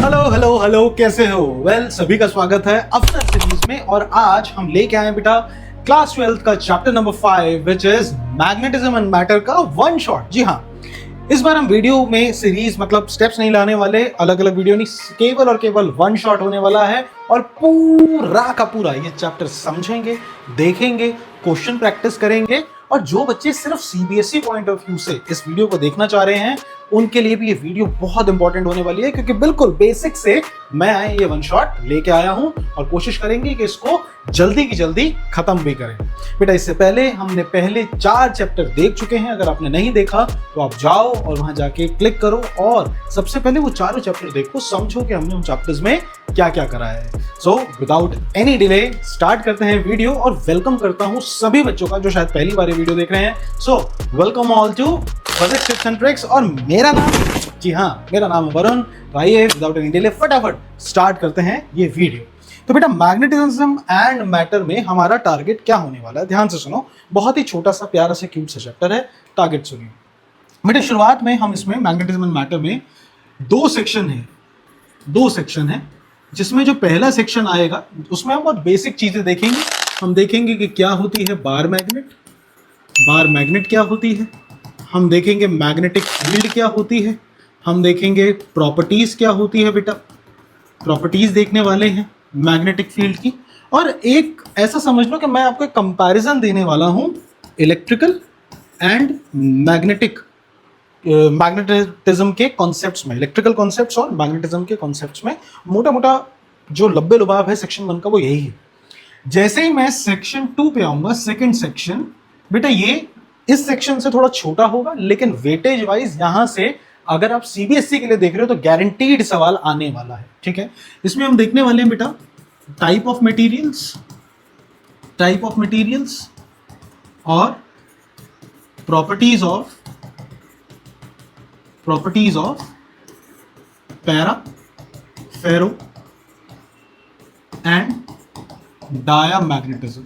Hello hello hello, कैसे हो? सभी का स्वागत है अवसर सीरीज में। और आज हम लेके आए बेटा क्लास 12 का chapter number 5 which is magnetism and matter का वन शॉट। जी हाँ, इस बार हम वीडियो में सीरीज मतलब स्टेप्स नहीं लाने वाले, अलग अलग वीडियो नहीं, केवल और केवल वन शॉट होने वाला है। और पूरा का पूरा ये चैप्टर समझेंगे, देखेंगे, क्वेश्चन प्रैक्टिस करेंगे। और जो बच्चे सिर्फ सीबीएसई पॉइंट ऑफ व्यू से इस वीडियो को देखना चाह रहे हैं उनके लिए भी ये वीडियो बहुत इंपॉर्टेंट होने वाली है, क्योंकि बिल्कुल बेसिक से मैं ये वन शॉट लेके आया हूं और कोशिश करेंगे कि इसको जल्दी की जल्दी खत्म भी करें। बेटा इससे पहले हमने पहले 4 चैप्टर देख चुके हैं, अगर आपने नहीं देखा तो आप जाओ और वहां जाके क्लिक करो और सबसे पहले वो चारों चैप्टर देखो, समझो कि हमने उन चैप्टर्स में क्या क्या करा है। So without any delay start करते हैं वीडियो। और वेलकम करता हूं सभी बच्चों का जो शायद पहली बार वीडियो देख रहे हैं। So welcome all to physics tips and tricks. और मेरा नाम, जी हाँ, मेरा नाम है वरुण। तो आइए विदाउट एनी डिले फटाफट स्टार्ट करते हैं ये वीडियो। तो बेटा मैग्नेटिज्म एंड मैटर में हमारा टारगेट क्या होने वाला है, ध्यान से सुनो। बहुत ही छोटा सा प्यारा सा क्यूट सा चैप्टर है, टारगेट सुनिए बेटा। शुरुआत में हम इसमें मैग्नेटिज्म एंड मैटर में दो सेक्शन है, जिसमें जो पहला सेक्शन आएगा उसमें हम बहुत बेसिक चीजें देखेंगे। हम देखेंगे कि क्या होती है बार मैग्नेट क्या होती है, हम देखेंगे मैग्नेटिक फील्ड क्या होती है, हम देखेंगे प्रॉपर्टीज क्या होती है। बेटा प्रॉपर्टीज देखने वाले हैं मैग्नेटिक फील्ड की। और एक ऐसा समझ लो कि मैं आपको एक कंपैरिजन देने वाला हूं इलेक्ट्रिकल एंड मैग्नेटिज्म के कॉन्सेप्ट्स में, इलेक्ट्रिकल कॉन्सेप्ट्स और मैग्नेटिज्म के कॉन्सेप्ट्स में। मोटा मोटा जो लब्बे लुबाब है सेक्शन 1 का वो यही है। जैसे ही मैं सेक्शन 2 पे आऊंगा, सेकंड सेक्शन, बेटा ये इस सेक्शन से थोड़ा छोटा होगा, लेकिन वेटेज वाइज यहां से अगर आप सीबीएसई के लिए देख रहे हो तो गारंटीड सवाल आने वाला है। ठीक है, इसमें हम देखने वाले हैं बेटा टाइप ऑफ मटेरियल्स और properties of para, ferro and diamagnetism.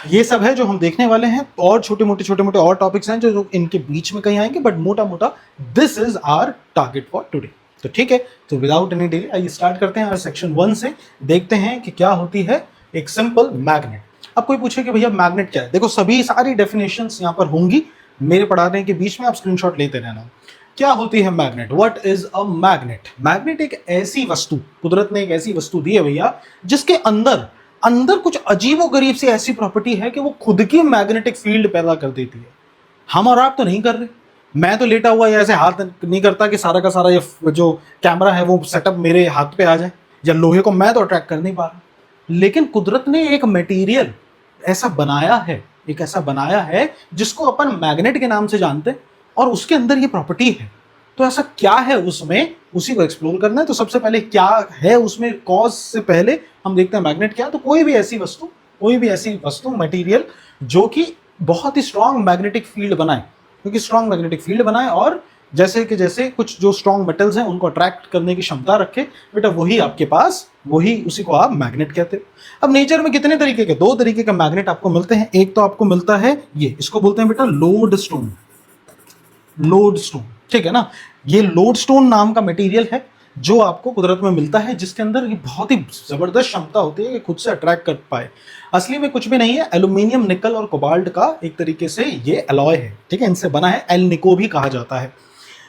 ये सब है जो हम देखने वाले हैं। और छोटे मोटे और टॉपिक्स हैं जो इनके बीच में कहीं आएंगे, बट मोटा मोटा this is our target for today. तो ठीक है, तो विदाउट एनी डिले आइए स्टार्ट करते हैं और सेक्शन 1 से देखते हैं कि क्या होती है एक सिंपल मैग्नेट। अब कोई पूछे कि भैया मैग्नेट क्या है, देखो सारी डेफिनेशंस यहाँ पर होंगी मेरे पढ़ाने के बीच में, आप स्क्रीनशॉट लेते रहना। क्या होती है magnet? What is a magnet? Magnet एक ऐसी वस्तु, कुदरत ने एक ऐसी वस्तु दी है भैया जिसके अंदर कुछ अजीबोगरीब सी ऐसी प्रॉपर्टी है कि वो खुद की मैग्नेटिक फील्ड पैदा कर देती है। हम और आप तो नहीं कर रहे, मैं तो लेटा हुआ ऐसे हाथ नहीं करता कि सारा का सारा ये जो कैमरा है वो सेटअप मेरे हाथ पे आ जाए, या लोहे को मैं तो अट्रैक्ट कर नहीं पा रहा। लेकिन कुदरत ने एक मटेरियल ऐसा बनाया है जिसको अपन मैग्नेट के नाम से जानते हैं, और उसके अंदर ये प्रॉपर्टी है। तो ऐसा क्या है उसमें, उसी को एक्सप्लोर करना है। तो सबसे पहले क्या है उसमें, कॉज से पहले हम देखते हैं मैग्नेट क्या है। तो कोई भी ऐसी वस्तु मटेरियल जो कि बहुत ही स्ट्रॉन्ग मैग्नेटिक फील्ड बनाए, और जैसे कुछ जो स्ट्रॉन्ग मेटल्स हैं उनको अट्रैक्ट करने की क्षमता रखे, बेटा वही आपके पास, उसी को आप मैग्नेट कहते हो। अब नेचर में कितने तरीके के, 2 तरीके के मैग्नेट आपको मिलते हैं। एक तो आपको मिलता है ये, इसको बोलते हैं बेटा लोडस्टोन, ठीक है ना। ये लोडस्टोन नाम का मटेरियल है जो आपको कुदरत में मिलता है, जिसके अंदर ये बहुत ही जबरदस्त क्षमता होती है कि खुद से अट्रैक्ट कर पाए। असली में कुछ भी नहीं है, एल्यूमिनियम, निकल और कोबाल्ट का एक तरीके से ये अलॉय है। ठीक है, इनसे बना है, एल निको भी कहा जाता है।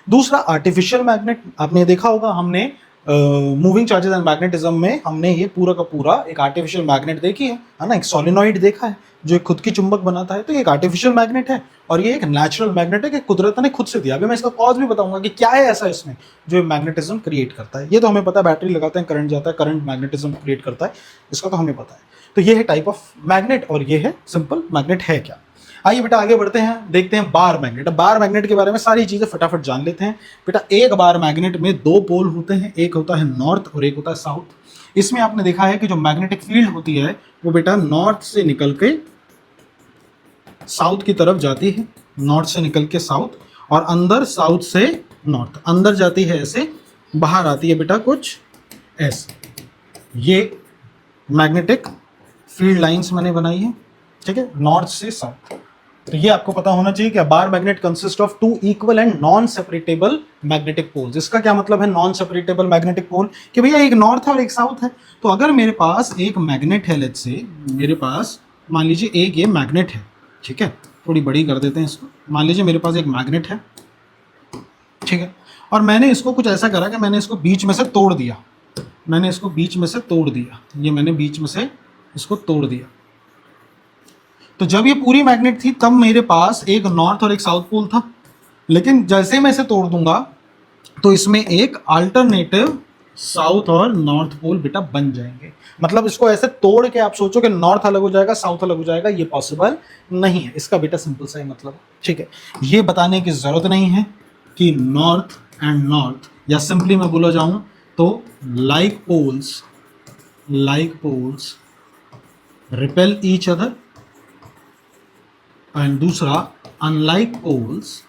दूसरा आर्टिफिशियल मैग्नेट, आपने देखा होगा, हमने मूविंग चार्जेस एंड मैग्नेटिज्म में हमने ये पूरा का पूरा एक आर्टिफिशियल मैग्नेट देखी है ना, एक सोलिनॉइड देखा है जो एक खुद की चुंबक बनाता है। तो ये एक आर्टिफिशियल मैग्नेट है और ये एक नेचुरल मैग्नेट है कि कुदरत ने खुद से दिया। अभी मैं इसका कॉज भी बताऊंगा कि क्या है ऐसा इसमें जो मैग्नेटिज्म क्रिएट करता है। ये तो हमें पता है, बैटरी लगाते हैं, करंट जाता है, करंट मैग्नेटिज्म क्रिएट करता है, इसका तो हमें पता है। तो ये है टाइप ऑफ मैग्नेट और ये है सिंपल मैग्नेट है क्या। आइए बेटा आगे बढ़ते हैं, देखते हैं बार मैग्नेट। बार मैग्नेट के बारे में सारी चीजें फटाफट जान लेते हैं। बेटा एक बार मैग्नेट में 2 पोल होते हैं, एक होता है नॉर्थ और एक होता है साउथ। इसमें आपने देखा है कि जो मैग्नेटिक फील्ड होती है वो बेटा नॉर्थ से निकल के साउथ की तरफ जाती है, नॉर्थ से निकल के साउथ, और अंदर साउथ से नॉर्थ अंदर जाती है, ऐसे बाहर आती है बेटा कुछ ऐसे। ये मैग्नेटिक फील्ड लाइंस मैंने बनाई है, ठीक है, नॉर्थ से साउथ। तो ये आपको पता होना चाहिए कि bar magnet consist of two equal and non separable magnetic poles. इसका क्या मतलब है नॉन सेपरेटेबल मैग्नेटिक पोल? कि भैया एक नॉर्थ है और एक साउथ है। तो अगर मेरे पास एक मैग्नेट है, लेट्स से मेरे पास मान लीजिए एक ये मैग्नेट है, ठीक है, थोड़ी बड़ी कर देते हैं इसको। मान लीजिए मेरे पास एक मैग्नेट है, ठीक है, और मैंने इसको कुछ ऐसा करा कि मैंने इसको बीच में से तोड़ दिया। मैंने इसको बीच में से तोड़ दिया, ये मैंने बीच में से इसको तोड़ दिया। तो जब ये पूरी मैग्नेट थी तब मेरे पास एक नॉर्थ और एक साउथ पोल था, लेकिन जैसे मैं इसे तोड़ दूंगा तो इसमें एक अल्टरनेटिव साउथ और नॉर्थ पोल बेटा बन जाएंगे। मतलब इसको ऐसे तोड़ के आप सोचो कि नॉर्थ अलग हो जाएगा, साउथ अलग हो जाएगा, ये पॉसिबल नहीं है। इसका बेटा सिंपल सा ही मतलब, ठीक है। ये बताने की जरूरत नहीं है कि नॉर्थ एंड नॉर्थ, या सिंपली मैं बोला जाऊं तो like poles repel each other, and दूसरा unlike poles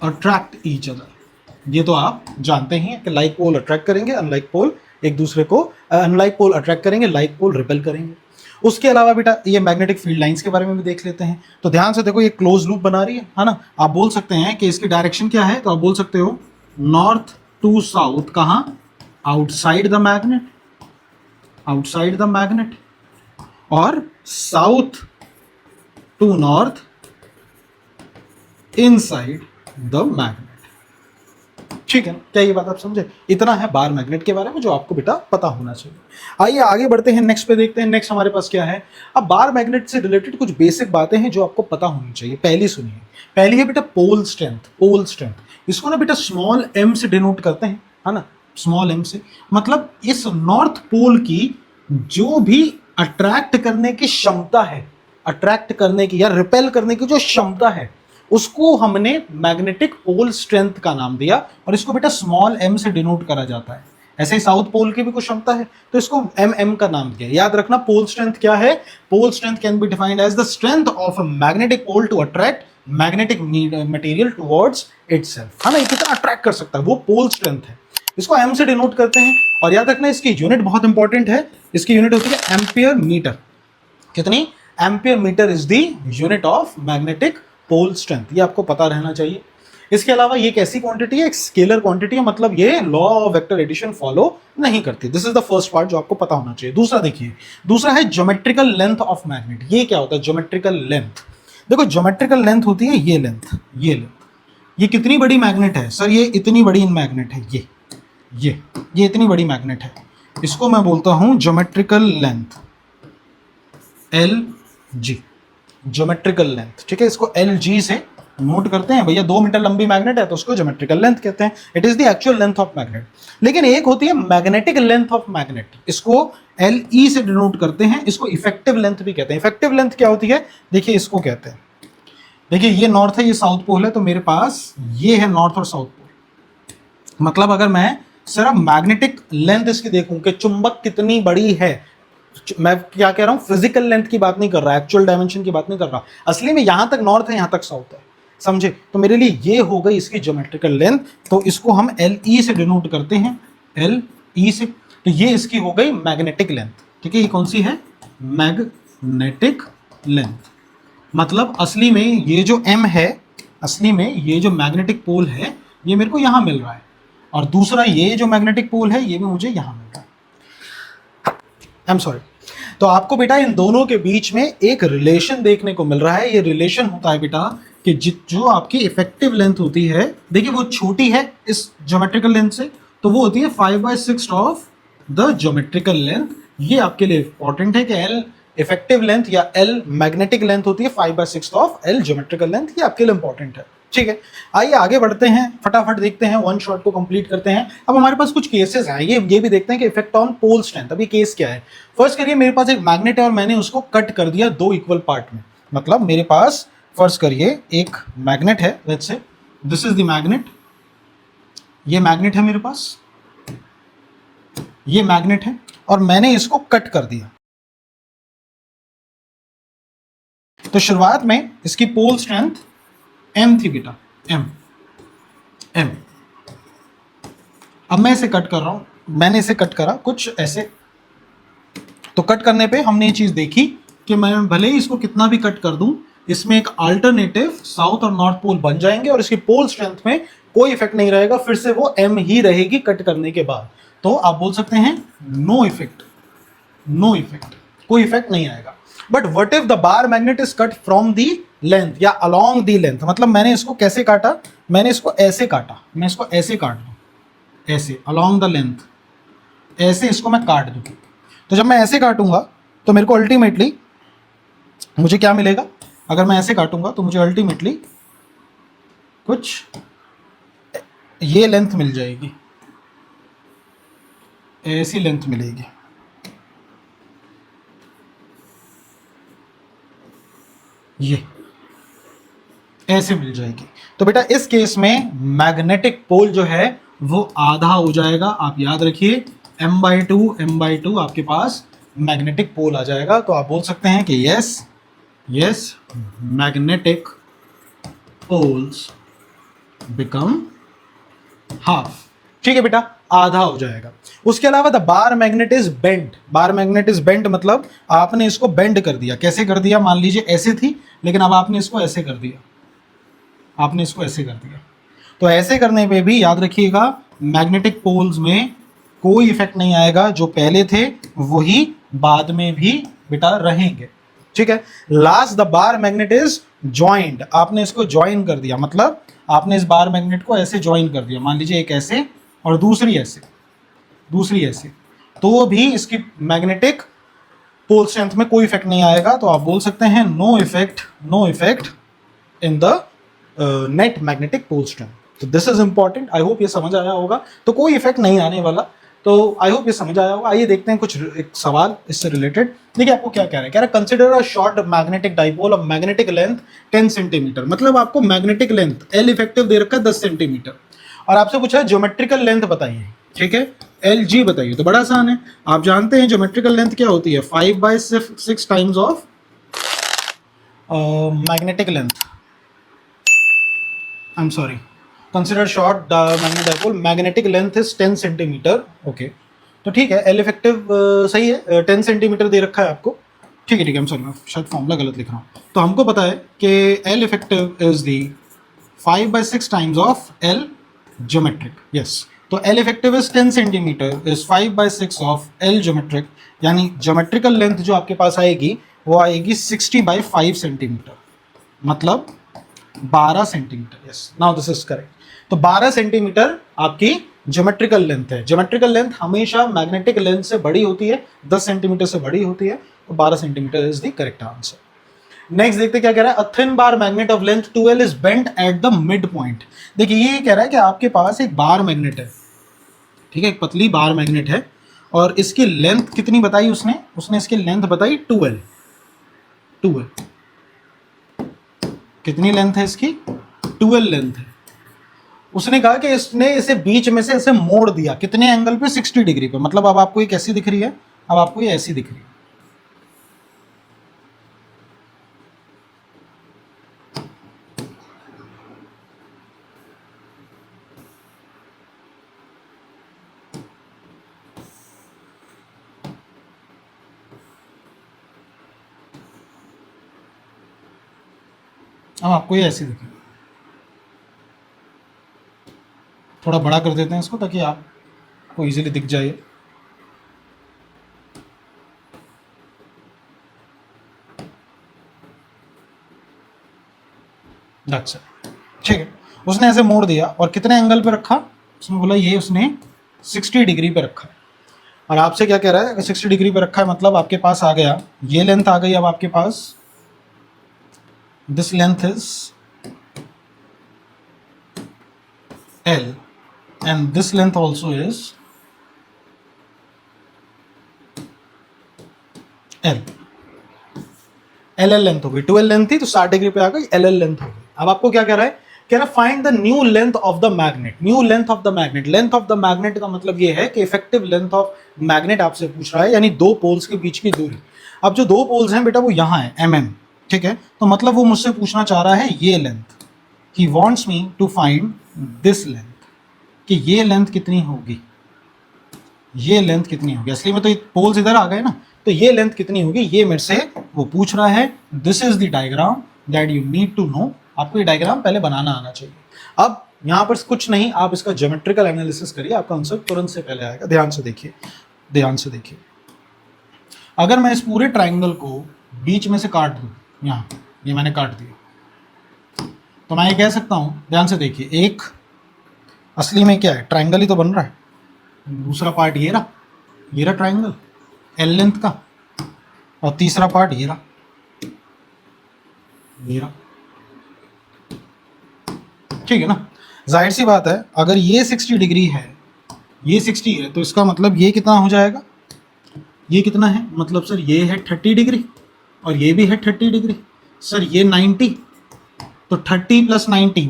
attract each other. ये तो आप जानते हैं कि लाइक पोल अट्रैक्ट करेंगे, अनलाइक पोल एक दूसरे को, अनलाइक पोल अट्रैक्ट करेंगे, लाइक पोल रिपेल करेंगे। उसके अलावा बेटा ये मैग्नेटिक फील्ड लाइंस के बारे में भी देख लेते हैं। तो ध्यान से देखो, ये क्लोज लूप बना रही है ना। आप बोल सकते हैं कि इसकी डायरेक्शन क्या है, तो आप बोल सकते हो नॉर्थ टू साउथ, कहां? आउटसाइड द मैग्नेट, और south to north inside the magnet. ठीक है, क्या ये बात आप समझे? इतना है बार मैग्नेट के बारे में जो आपको बेटा पता होना चाहिए। आइए आगे बढ़ते हैं, नेक्स्ट पे देखते हैं। नेक्स्ट हमारे पास क्या है? अब बार मैग्नेट से रिलेटेड कुछ बेसिक बातें हैं जो आपको पता होनी चाहिए। पहली सुनिए, पहली है बेटा पोल स्ट्रेंथ। इसको ना बेटा स्मॉल एम से डिनोट करते हैं, है ना, स्मॉल एम से। मतलब इस नॉर्थ पोल की जो भी अट्रैक्ट करने की क्षमता है, अट्रैक्ट करने की या रिपेल करने की जो क्षमता है, उसको हमने मैग्नेटिक पोल स्ट्रेंथ का नाम दिया, और इसको बेटा स्मॉल एम से डिनोट करा जाता है। ऐसे ही साउथ पोल की भी कुछ क्षमता है तो इसको एम का नाम दिया। याद रखना, पोल स्ट्रेंथ क्या है? Pole strength can be defined as the strength of a magnetic pole to attract magnetic material towards itself, है ना। ये कितना अट्रैक्ट कर सकता है, वो पोल स्ट्रेंथ है। इसको एम से डिनोट करते हैं, और याद रखना इसकी यूनिट बहुत इंपॉर्टेंट है। इसकी यूनिट होती है एम्पियर मीटर। कितनी? Ampere metre is the unit of magnetic pole strength. ये आपको पता रहना चाहिए। इसके अलावा ये कैसी क्वांटिटी है? एक स्केलर क्वांटिटी है, मतलब ये law of vector addition follow नहीं करती। This is the first part जो आपको पता होना चाहिए। दूसरा देखिए, दूसरा है ज्योमेट्रिकल लेंथ ऑफ मैग्नेट। ये क्या होता है ज्योमेट्रिकल लेंथ? देखो, ज्योमेट्रिकल लेंथ होती है ये लेंथ, ये कितनी बड़ी मैग्नेट है सर? ये इतनी बड़ी मैग्नेट है, ये इतनी बड़ी मैग्नेट है। इसको मैं बोलता हूं geometrical length, LG, geometrical length. ठीक है, इसको LG से नोट करते हैं। भैया 2 मीटर लंबी मैग्नेट है तो उसको ज्योमेट्रिकल लेंथ कहते हैं। It is the actual length of magnet. लेकिन एक होती है मैग्नेटिक लेंथ ऑफ मैग्नेट, इसको LE से डिनोट करते हैं। इसको इफेक्टिव लेंथ भी कहते हैं। इफेक्टिव लेंथ क्या होती है? देखिए, इसको कहते हैं, देखिए ये नॉर्थ है, ये साउथ पोल है, तो मेरे पास ये है नॉर्थ और साउथ पोल। मतलब अगर मैं सिर्फ मैग्नेटिक लेंथ इसकी देखूं कि चुंबक कितनी बड़ी है, मैं क्या कह रहा हूं, फिजिकल लेंथ की बात नहीं कर रहा, एक्चुअल डायमेंशन की बात नहीं कर रहा। असली में यहां तक नॉर्थ है, यहां तक साउथ है, समझे? तो मेरे लिए ये हो गई इसकी ज्योमेट्रिकल लेंथ। तो इसको हम LE से डिनोट करते हैं, LE से। तो ये इसकी हो गई मैग्नेटिक लेंथ। ठीक है, ये कौन सी है? Magnetic length. मतलब असली में ये जो M है, असली में ये जो मैग्नेटिक पोल है, ये मेरे को यहां मिल रहा है, और दूसरा ये जो मैग्नेटिक पोल है, ये भी मुझे यहां मिल रहा है। आई एम सॉरी। तो आपको बेटा इन दोनों के बीच में एक रिलेशन देखने को मिल रहा है। ये रिलेशन होता है बेटा कि जो आपकी इफेक्टिव लेंथ होती है, देखिए वो छोटी है इस ज्योमेट्रिकल लेंथ से, तो वो होती है 5/6 ऑफ द ज्योमेट्रिकल लेंथ। ये आपके लिए इंपॉर्टेंट है कि L इफेक्टिव लेंथ या L मैग्नेटिक लेंथ होती है 5/6 ऑफ L ज्योमेट्रिकल लेंथ। ये आपके लिए इंपॉर्टेंट है। ठीक है, आइए आगे बढ़ते हैं, फटाफट देखते हैं, वन शॉट को कंप्लीट करते हैं। अब हमारे पास कुछ केसेस हैं, ये भी देखते हैं कि इफेक्ट ऑन पोल स्ट्रेंथ। अभी केस क्या है? फर्स्ट करिए, मेरे पास एक मैग्नेट है और मैंने उसको कट कर दिया 2 इक्वल पार्ट में। मतलब मेरे पास फर्स्ट करिए एक मैग्नेट है, let's say this is the magnet, ये मैग्नेट है मेरे पास, ये मैग्नेट है, और मैंने इसको कट कर दिया। तो शुरुआत में इसकी पोल स्ट्रेंथ M थी बेटा, M। अब मैं इसे कट कर रहा हूं, मैंने इसे कट करा कुछ ऐसे। तो कट करने पे हमने ये चीज देखी कि मैं भले ही इसको कितना भी कट कर दूं, इसमें एक अल्टरनेटिव साउथ और नॉर्थ पोल बन जाएंगे और इसकी पोल स्ट्रेंथ में कोई इफेक्ट नहीं रहेगा, फिर से वो m ही रहेगी कट करने के बाद। तो आप बोल सकते हैं नो इफेक्ट, नो इफेक्ट, कोई इफेक्ट नहीं आएगा। But what if the bar magnet is cut from the length या अलोंग दी लेंथ, मतलब मैंने इसको कैसे काटा, मैंने इसको ऐसे काटा, मैं इसको ऐसे काट दूं, ऐसे अलोंग द लेंथ, ऐसे इसको मैं काट दूं। तो जब मैं ऐसे काटूंगा तो मेरे को अल्टीमेटली मुझे क्या मिलेगा, अगर मैं ऐसे काटूंगा तो मुझे अल्टीमेटली कुछ ये लेंथ मिल जाएगी, ऐसी लेंथ मिलेगी। ये ऐसे मिल जाएगी। तो बेटा इस केस में मैग्नेटिक पोल जो है वो आधा हो जाएगा। आप याद रखिए m/2 आपके पास मैग्नेटिक पोल आ जाएगा। तो आप बोल सकते हैं कि yes magnetic poles become half. ठीक है बेटा, आधा हो जाएगा। उसके अलावा the bar magnet is bent, bar magnet is bent मतलब आपने इसको बेंड कर दिया। कैसे कर दिया, मान लीजिए ऐसे थी लेकिन अब आपने इसको ऐसे कर दिया, आपने इसको ऐसे कर दिया। तो ऐसे करने पे भी याद रखिएगा मैग्नेटिक पोल्स में कोई इफेक्ट नहीं आएगा, जो पहले थे वही बाद में भी बेटा रहेंगे। ठीक है। Last the bar magnet is joint, आपने इसको ज्वाइन कर दिया, मतलब आपने इस बार मैग्नेट को ऐसे ज्वाइन कर दिया, मान लीजिए एक ऐसे और दूसरी ऐसे, दूसरी ऐसे, तो भी इसकी मैग्नेटिक पोल स्ट्रेंथ में कोई इफेक्ट नहीं आएगा। तो आप बोल सकते हैं no effect in the net magnetic pole strength. तो this is important, I hope ये समझ आया होगा। तो कोई इफेक्ट नहीं आने वाला, तो आई होप ये समझ आया होगा। आइए देखते हैं कुछ एक सवाल इससे रिलेटेड। देखिए आपको क्या कह रहा है, कह रहा है consider a short magnetic dipole of magnetic length 10 centimetre, मतलब आपको मैग्नेटिक लेंथ एल इफेक्टिव दे रखा है 10 सेंटीमीटर और आपसे पूछा है ज्योमेट्रिकल लेंथ बताइए। ठीक है, एल जी बताइए। तो बड़ा आसान है, आप जानते हैं ज्योमेट्रिकल लेंथ क्या होती है, 5/6 times of magnetic length. I am sorry, consider short magnetic dipole, magnetic length is 10 centimetre. Okay, तो ठीक है, एल इफेक्टिव सही है, 10 सेंटीमीटर दे रखा है आपको। ठीक है, आई एम सॉरी, मैं शायद फॉर्मूला गलत लिख रहा हूँ। तो हमको पता है कि L effective is the 5/6 times of L geometric. Yes, तो L effective is 10 centimetre is 5/6 of L geometric, यानी ज्योमेट्रिकल लेंथ जो आपके पास आएगी वो आएगी 60/5 सेंटीमीटर, मतलब 12 centimetre. Yes, now this is correct. तो 12 सेंटीमीटर आपकी ज्योमेट्रिकल लेंथ है। ज्योमेट्रिकल लेंथ हमेशा मैग्नेटिक लेंथ से बड़ी होती है, 10 सेंटीमीटर से बड़ी होती है, तो 12 centimetre is the correct answer. Next देखते क्या कह रहा है, a thin bar magnet of length 12 is bent at the mid point. देखिए ये कह रहा है कि आपके पास एक बार मैग्नेट है, ठीक है, एक पतली बार मैग्नेट है और इसकी लेंथ कितनी बताई उसने इसकी लेंथ बताई 12। कितनी लेंथ है इसकी, 12 लेंथ है। उसने कहा कि इसने इसे बीच में से ऐसे मोड़ दिया, कितने एंगल पे, 60 डिग्री पे। मतलब अब आपको ये कैसी दिख रही है, अब आपको ये ऐसी दिख रही है। अब आपको ये ऐसी दिखेगी। थोड़ा बड़ा कर देते हैं इसको ताकि आपको इजीली दिख जाए। That's it. ठीक है, उसने ऐसे मोड़ दिया और कितने एंगल पे रखा, उसने बोला ये उसने 60 डिग्री पे रखा। और आपसे क्या कह रहा है, 60 डिग्री पे रखा है मतलब आपके पास आ गया ये लेंथ आ गई। अब आपके पास this length is L and this length also is L। LL length हो गई, 12 लेंथ थी तो 60 डिग्री पे आ गई, LL लेंथ हो गई। अब आपको क्या कह रहा है, कह रहा है find the new length of the magnet. New length of the magnet, length of the magnet का मतलब ये है कि इफेक्टिव लेंथ ऑफ मैग्नेट आपसे पूछ रहा है, यानी दो पोल्स के बीच की दूरी। अब जो दो पोल्स हैं बेटा वो यहाँ है mm, ठीक है, तो मतलब वो मुझसे पूछना चाह रहा है ये length. He wants me to find this length, कि ये लेंथ कितनी होगी, ये लेंथ कितनी होगी। असली में तो पोल्स इधर आ गए ना, तो ये लेंथ कितनी होगी ये मेरे से वो पूछ रहा है this is the diagram that you need to know, आपको ये डायग्राम पहले बनाना आना चाहिए। अब यहाँ पर कुछ नहीं, आप इसका ज्योमेट्रिकल एनालिसिस करिए, आपका आंसर तुरंत से पहले आएगा। ध्यान से देखिए, ध्यान से देखिए, अगर मैं इस पूरे ट्राइंगल को बीच में से काट दूं, यहाँ ये मैंने काट दिया, तो मैं ये कह सकता हूँ, ध्यान से देखिए, एक असली में क्या है, ट्राइंगल ही तो बन रहा है, दूसरा पार्ट ये रहा ट्राइंगल एल लेंथ का, और तीसरा पार्ट ये रहा। ठीक है ना, जाहिर सी बात है, अगर ये 60 डिग्री है, ये 60 है, तो इसका मतलब ये कितना हो जाएगा, ये कितना है, मतलब सर ये है 30 डिग्री और ये भी है 30 डिग्री, सर ये 90, तो 30 + 90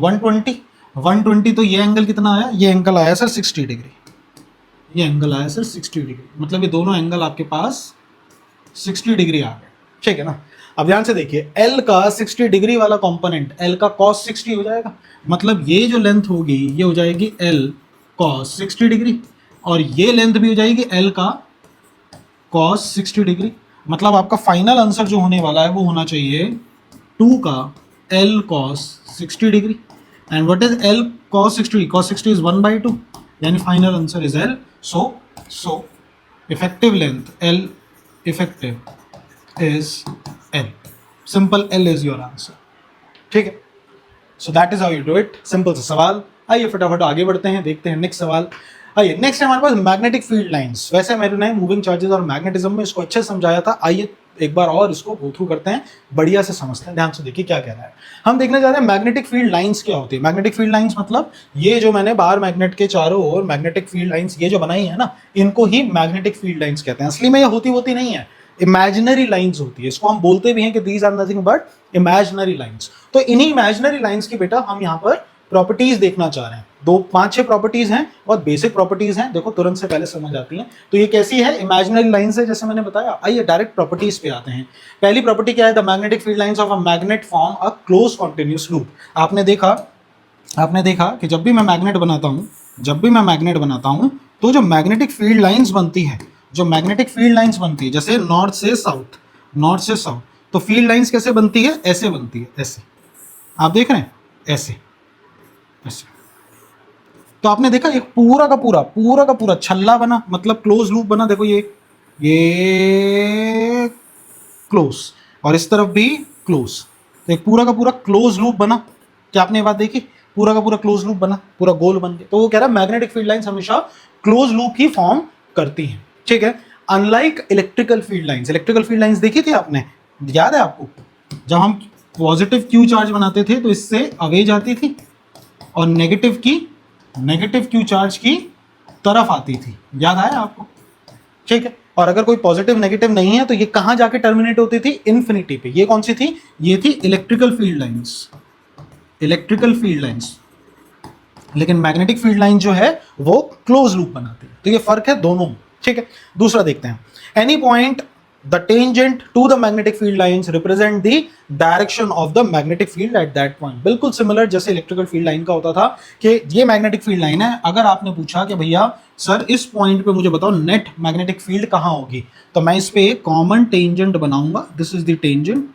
120, तो ये एंगल कितना आया, ये एंगल आया सर 60 डिग्री, ये एंगल आया सर 60 डिग्री, मतलब ये दोनों एंगल आपके पास 60 डिग्री आ गए। ठीक है ना, अब ध्यान से देखिए, L का 60 डिग्री वाला कंपोनेंट L का cos 60 हो जाएगा, मतलब ये जो लेंथ होगी ये हो जाएगी L cos 60 डिग्री, और ये लेंथ भी हो जाएगी L का cos 60 डिग्री, मतलब आपका फाइनल आंसर जो होने वाला है वो होना चाहिए 2 का L cos 60 degree. And what is L cos 60? cos 60 is 1/2, यानी final answer is L। So effective length L effective is L, simple, L is your answer. ठीक है, so that is how you do it, simple सा सवाल। आइए फटाफट आगे बढ़ते हैं, देखते हैं नेक्स्ट सवाल। आइए नेक्स्ट हमारे पास मैग्नेटिक फील्ड लाइंस। वैसे मैंने मूविंग चार्जेस और मैग्नेटिज्म में इसको अच्छे से समझाया था, आइए एक बार और इसको गो थ्रू करते हैं, बढ़िया से समझते हैं। ध्यान से देखिए क्या कह रहा है, हम देखने जा रहे हैं मैग्नेटिक फील्ड लाइंस क्या होती है। मैग्नेटिक फील्ड लाइंस मतलब ये जो मैंने बाहर मैग्नेट के चारों ओर मैग्नेटिक फील्ड लाइंस ये जो बनाई है ना, इनको ही मैग्नेटिक फील्ड लाइंस कहते हैं। असली में ये होती नहीं है, इमेजिनरी लाइंस होती है, इसको हम बोलते भी हैं कि these are nothing but imaginary lines. तो इन्हीं इमेजिनरी लाइंस की बेटा हम यहाँ पर प्रॉपर्टीज देखना चाह रहे हैं। 5-6 प्रॉपर्टीज हैं, बहुत बेसिक प्रॉपर्टीज हैं, देखो तुरंत से पहले समझ आती हैं। तो ये कैसी है, इमेजिनरी लाइंस है, जैसे मैंने बताया। आइए डायरेक्ट प्रॉपर्टीज पे आते हैं। पहली प्रॉपर्टी क्या है, the magnetic field lines of a magnet form a close continuous loop. आपने देखा कि जब भी मैं मैग्नेट बनाता हूं तो जो मैग्नेटिक फील्ड लाइंस बनती है, जैसे नॉर्थ से साउथ, तो फील्ड लाइंस कैसे बनती है, ऐसे बनती है, ऐसे आप देख रहे हैं, ऐसे। तो आपने देखा एक पूरा का पूरा छल्ला बना, मतलब क्लोज लूप बना। देखो ये क्लोज और इस तरफ भी क्लोज, तो एक पूरा का पूरा क्लोज लूप बना। क्या आपने ये बात देखी, पूरा का पूरा क्लोज लूप बना, पूरा गोल बन गया। तो वो कह रहा है मैग्नेटिक फील्ड लाइंस हमेशा क्लोज लूप ही फॉर्म करती हैं। ठीक है, अनलाइक इलेक्ट्रिकल फील्ड लाइंस देखी थी आपने, याद है आपको, जब हम पॉजिटिव क्यू चार्ज बनाते थे तो इससे अवे जाती थी और नेगेटिव क्यू चार्ज की तरफ आती थी, याद आया आपको। ठीक है, और अगर कोई पॉजिटिव नेगेटिव नहीं है तो ये कहां जाके टर्मिनेट होती थी, इन्फिनिटी पे। ये कौन सी थी, ये थी इलेक्ट्रिकल फील्ड लाइंस। लेकिन मैग्नेटिक फील्ड लाइन जो है वो क्लोज लूप बनाती है। तो ये फर्क है दोनों में। ठीक है, दूसरा देखते हैं, any point the tangent to the magnetic field lines represent the direction of the magnetic field at that point. बिल्कुल सिमिलर जैसे इलेक्ट्रिकल फील्ड लाइन का होता था कि ये मैग्नेटिक फील्ड लाइन है। अगर आपने पूछा कि भैया सर इस पॉइंट पे मुझे बताओ नेट मैग्नेटिक फील्ड कहाँ होगी, तो मैं इस पे एक कॉमन टेंजेंट बनाऊंगा, दिस इज द टेंजेंट,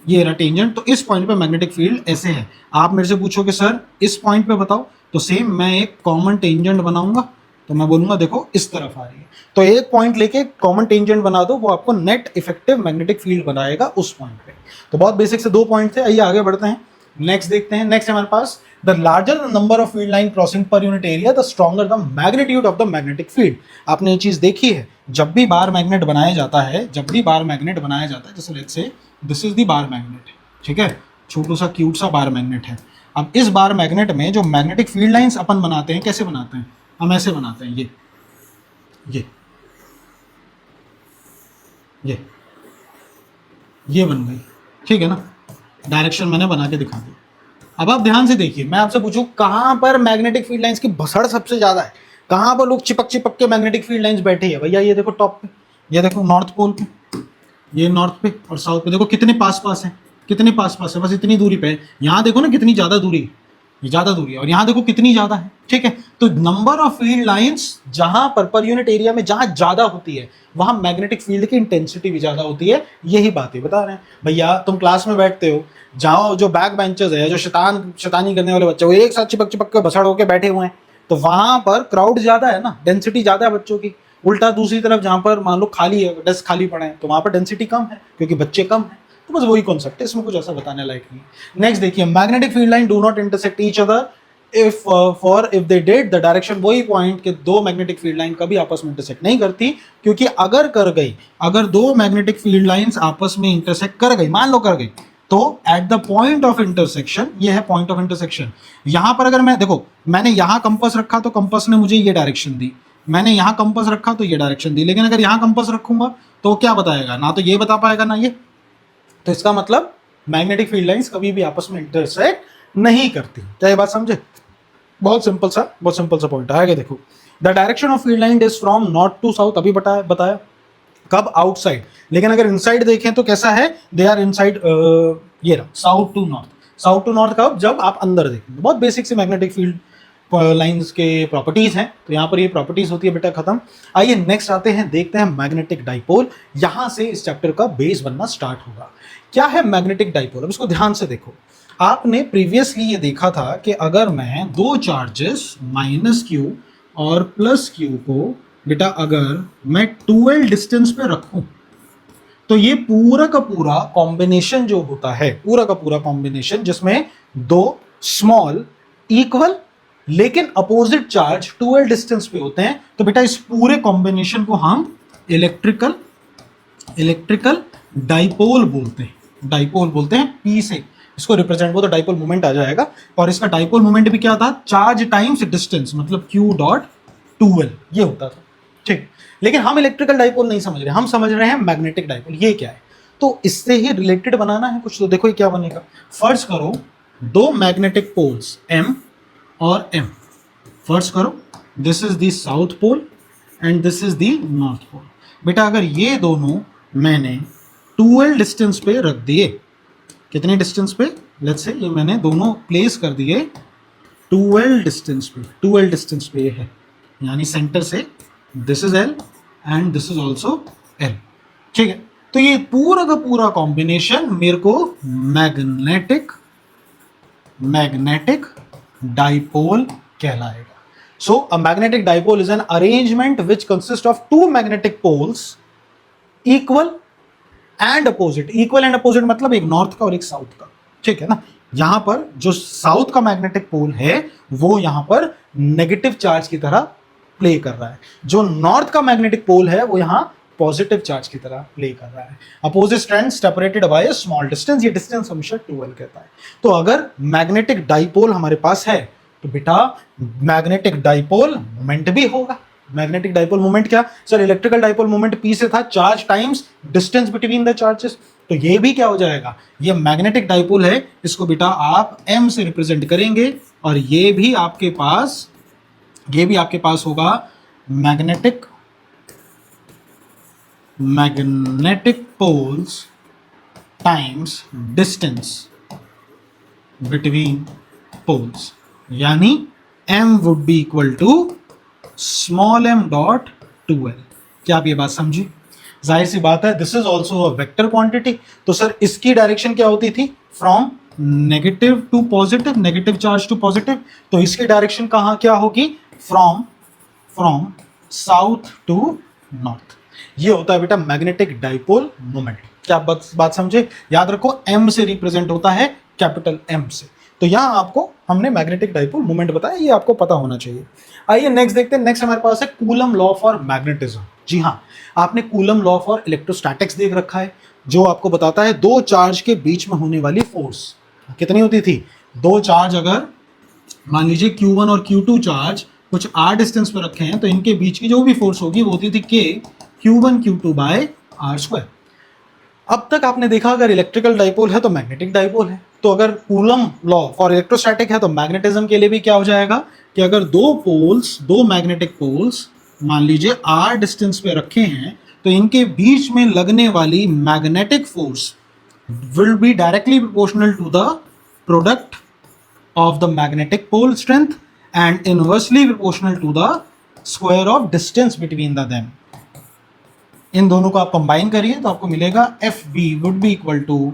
ये रहा टेंजेंट। तो इस पॉइंट पे मैग्नेटिक फील्ड ऐसे है। आप मेरे से पूछोगे सर इस पॉइंट पे बताओ, तो सेम मैं एक कॉमन टेंजेंट बनाऊंगा, तो मैं बोलूंगा देखो इस तरफ आ रही है। तो एक पॉइंट लेके कॉमन टेंजेंट बना दो, वो आपको नेट इफेक्टिव मैग्नेटिक फील्ड बनाएगा उस पॉइंट पे। तो बहुत बेसिक से 2 पॉइंट थे। आइए आगे बढ़ते हैं, नेक्स्ट देखते हैं। नेक्स्ट हमारे पास the larger the number of field line crossing per unit area the stronger the magnitude of the magnetic field. आपने ये चीज देखी है, जब भी बार मैग्नेट बनाया जाता है, जैसे let's say this is the bar magnet, ठीक है, छोटू सा क्यूट सा बार मैग्नेट है। अब इस बार मैग्नेट में जो मैग्नेटिक फील्ड लाइंस अपन बनाते हैं, कैसे बनाते हैं, हम ऐसे बनाते हैं, ये बन गई। ठीक है ना, डायरेक्शन मैंने बना के दिखा दी। अब आप ध्यान से देखिए, मैं आपसे पूछूं कहां पर मैग्नेटिक फील्ड लाइंस की भसड़ सबसे ज्यादा है, कहां पर लोग चिपक के मैग्नेटिक फील्ड लाइंस बैठी है। भैया ये देखो टॉप पे, ये देखो नॉर्थ पोल पे, ये नॉर्थ पे और साउथ पे, देखो कितने पास पास है, बस इतनी दूरी पे है। यहाँ देखो ना कितनी ज्यादा दूरी है, ये ज्यादा दूरी है, और यहाँ देखो कितनी ज्यादा है। ठीक है, तो नंबर ऑफ फील्ड लाइंस जहां पर यूनिट एरिया में जहां ज्यादा होती है वहां मैग्नेटिक फील्ड की इंटेंसिटी भी ज्यादा होती है। यही बातें बता रहे हैं भैया। तुम क्लास में बैठते हो, जाओ जो बैक बेंचर्स है, जो शैतानी करने वाले बच्चे वो एक साथ चिपक चिपक के भसड़ होके बैठे हुए हैं, तो वहां पर क्राउड ज्यादा है ना, डेंसिटी ज्यादा है बच्चों की। उल्टा दूसरी तरफ जहां पर मान लो खाली है, डेस्क खाली पड़े हैं, तो वहां पर डेंसिटी कम है क्योंकि बच्चे कम है। तो बस वही कॉन्सेप्ट है, इसमें कुछ ऐसा बताने लायक नहीं है। नेक्स्ट देखिए, magnetic field line do not intersect each other if they did the direction, वही पॉइंट के दो मैग्नेटिक फील्ड लाइन कभी आपस में इंटरसेक्ट नहीं करती, क्योंकि अगर कर गई, अगर दो मैग्नेटिक फील्ड लाइंस आपस में इंटरसेक्ट कर गई, मान लो कर गई, तो at the point of intersection, ये है पॉइंट ऑफ इंटरसेक्शन, यहां पर अगर मैं देखो, मैंने यहां कंपास रखा तो कंपास ने मुझे ये डायरेक्शन दी, मैंने यहां कंपास रखा तो ये डायरेक्शन दी, लेकिन अगर यहां कंपास रखूंगा तो क्या बताएगा, ना तो ये बता पाएगा ना ये। तो इसका मतलब मैग्नेटिक फील्ड लाइंस कभी भी आपस में इंटरसेक्ट नहीं करती। क्या ये बात समझे? बहुत सिंपल सा पॉइंट है। आगे देखो, the direction of field line is from north to south, अभी बताया कब, आउटसाइड। लेकिन अगर इनसाइड देखें तो कैसा है, दे आर इनसाइड, ये रहा south to north. South to north कब, जब आप अंदर देखें। बहुत बेसिक से मैग्नेटिक फील्ड लाइंस के प्रॉपर्टीज हैं, तो यहाँ पर ये प्रॉपर्टीज होती है बेटा, खत्म। आइए नेक्स्ट आते हैं, देखते हैं मैग्नेटिक डाइपोल। यहां से इस चैप्टर का बेस बनना स्टार्ट होगा। क्या है मैग्नेटिक डाइपोल? अब इसको ध्यान से देखो। आपने प्रीवियसली ये देखा था कि अगर मैं दो चार्जेस माइनस क्यू और प्लस क्यू को बेटा अगर मैं 12 डिस्टेंस पे रखूं, तो ये पूरा का पूरा कॉम्बिनेशन जो होता है, पूरा का पूरा कॉम्बिनेशन जिसमें दो स्मॉल इक्वल लेकिन अपोजिट चार्ज 12 डिस्टेंस पे होते हैं, तो बेटा इस पूरे कॉम्बिनेशन को हम इलेक्ट्रिकल डाइपोल बोलते हैं। डाइपोल बोलते हैं, पी से इसको रिप्रेजेंट, वो तो डाइपोल मोमेंट आ जाएगा। और इसका डाइपोल मोमेंट भी क्या था, चार्ज टाइम्स डिस्टेंस, मतलब q डॉट 12 ये होता था, ठीक। लेकिन हम इलेक्ट्रिकल डाइपोल नहीं समझ रहे, हम समझ रहे हैं मैग्नेटिक डाइपोल। ये क्या है, तो इससे ही रिलेटेड बनाना है कुछ। तो देखो ये क्या बनेगा, फर्ज करो दो मैग्नेटिक पोल्स m और m, फर्ज करो this is the south pole and this is the north pole. बेटा अगर ये दोनों मैंने 12 डिस्टेंस पे रख दिए, कितने डिस्टेंस पे, लेट्स से ये मैंने दोनों प्लेस कर दिए 12 डिस्टेंस पे, 12 डिस्टेंस पे ये है, यानी सेंटर से this is L and this is also L, ठीक है। तो ये पूरा का पूरा कॉम्बिनेशन मेरे को मैग्नेटिक डाइपोल कहलाएगा। So a magnetic dipole is an arrangement which consist of two magnetic poles equal and opposite. Equal and opposite मतलब एक नॉर्थ का और एक साउथ का, ठीक है ना। यहां पर जो साउथ का मैग्नेटिक पोल है वो यहां पर नेगेटिव चार्ज की तरह प्ले कर रहा है, जो नॉर्थ का मैग्नेटिक पोल है वो यहां पॉजिटिव चार्ज की तरह प्ले कर रहा है। Opposite strand separated by a small distance, ये डिस्टेंस हमेशा 12 कहता है। तो अगर मैग्नेटिक डाइपोल हमारे पास है तो बेटा मैग्नेटिक डाइपोल मोमेंट भी होगा। मैग्नेटिक डाइपोल मोमेंट क्या sir, electrical dipole moment P से था, charge times distance between the charges, तो ये भी क्या हो जाएगा, ये मैग्नेटिक डाइपोल है। इसको बेटा आप m से रिप्रेजेंट करेंगे और ये भी आपके पास होगा magnetic poles times distance between poles, यानी m would be equal to small m dot 2l। क्या आप ये बात समझी? जाहिर सी बात है, this is also a vector quantity. तो सर इसकी डायरेक्शन क्या होती थी, from negative to positive, negative charge to positive. तो इसकी डायरेक्शन कहाँ क्या होगी, फ्रॉम साउथ टू नॉर्थ। ये होता है बेटा मैग्नेटिक डाइपोल मोमेंट। क्या बात समझे? याद रखो m से रिप्रेजेंट होता है कैपिटल M से। तो यहां आपको हमने मैग्नेटिक डाइपोल मोमेंट बताया, ये आपको पता होना चाहिए। आइए नेक्स्ट देखते हैं। नेक्स्ट हमारे पास है कूलम लॉ फॉर मैग्नेटिज्म। जी हाँ, आपने कूलम लॉ फॉर इलेक्ट्रोस्टैटिक्स देख रखा है, जो आपको बताता है दो चार्ज के बीच में होने वाली फोर्स कितनी होती थी। दो चार्ज अगर मान लीजिए Q1 और Q2 चार्ज कुछ r डिस्टेंस पर रखे हैं, तो इनके बीच की जो भी फोर्स होगी वो होती थी K Q1 Q2 bye r²। अब तक आपने देखा अगर इलेक्ट्रिकल डाइपोल है तो मैग्नेटिक डाइपोल है, तो अगर कूलम लॉ फॉर इलेक्ट्रोस्टैटिक है तो मैग्नेटिज्म के लिए भी क्या हो जाएगा कि अगर दो मैग्नेटिक पोल्स मान लीजिए r डिस्टेंस पे रखे हैं, तो इनके बीच में लगने वाली magnetic force will be directly proportional to the product of the magnetic pole strength and inversely proportional to the square of distance between the them. इन दोनों को आप कंबाइन करिए तो आपको मिलेगा F B would be equal to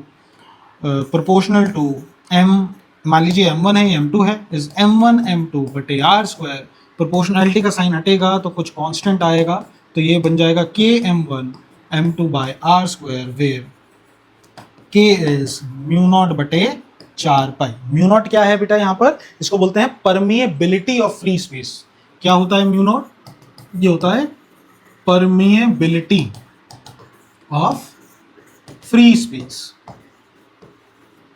proportional to M, मान लीजिए M1 है M2 है, इज M1 M2 बटे आर स्क्वायर। प्रोपोर्शनैलिटी का साइन हटेगा तो कुछ कांस्टेंट आएगा, तो ये बन जाएगा k M1 M2 by r square, where k is mu naught बटे 4 पाई। म्यू नॉट क्या है बेटा यहाँ पर, इसको बोलते हैं परमिएबिलिटी ऑफ फ्री स्पेस। क्या होता है म्यू नॉट, ये होता है परमिएबिलिटी ऑफ फ्री स्पेस।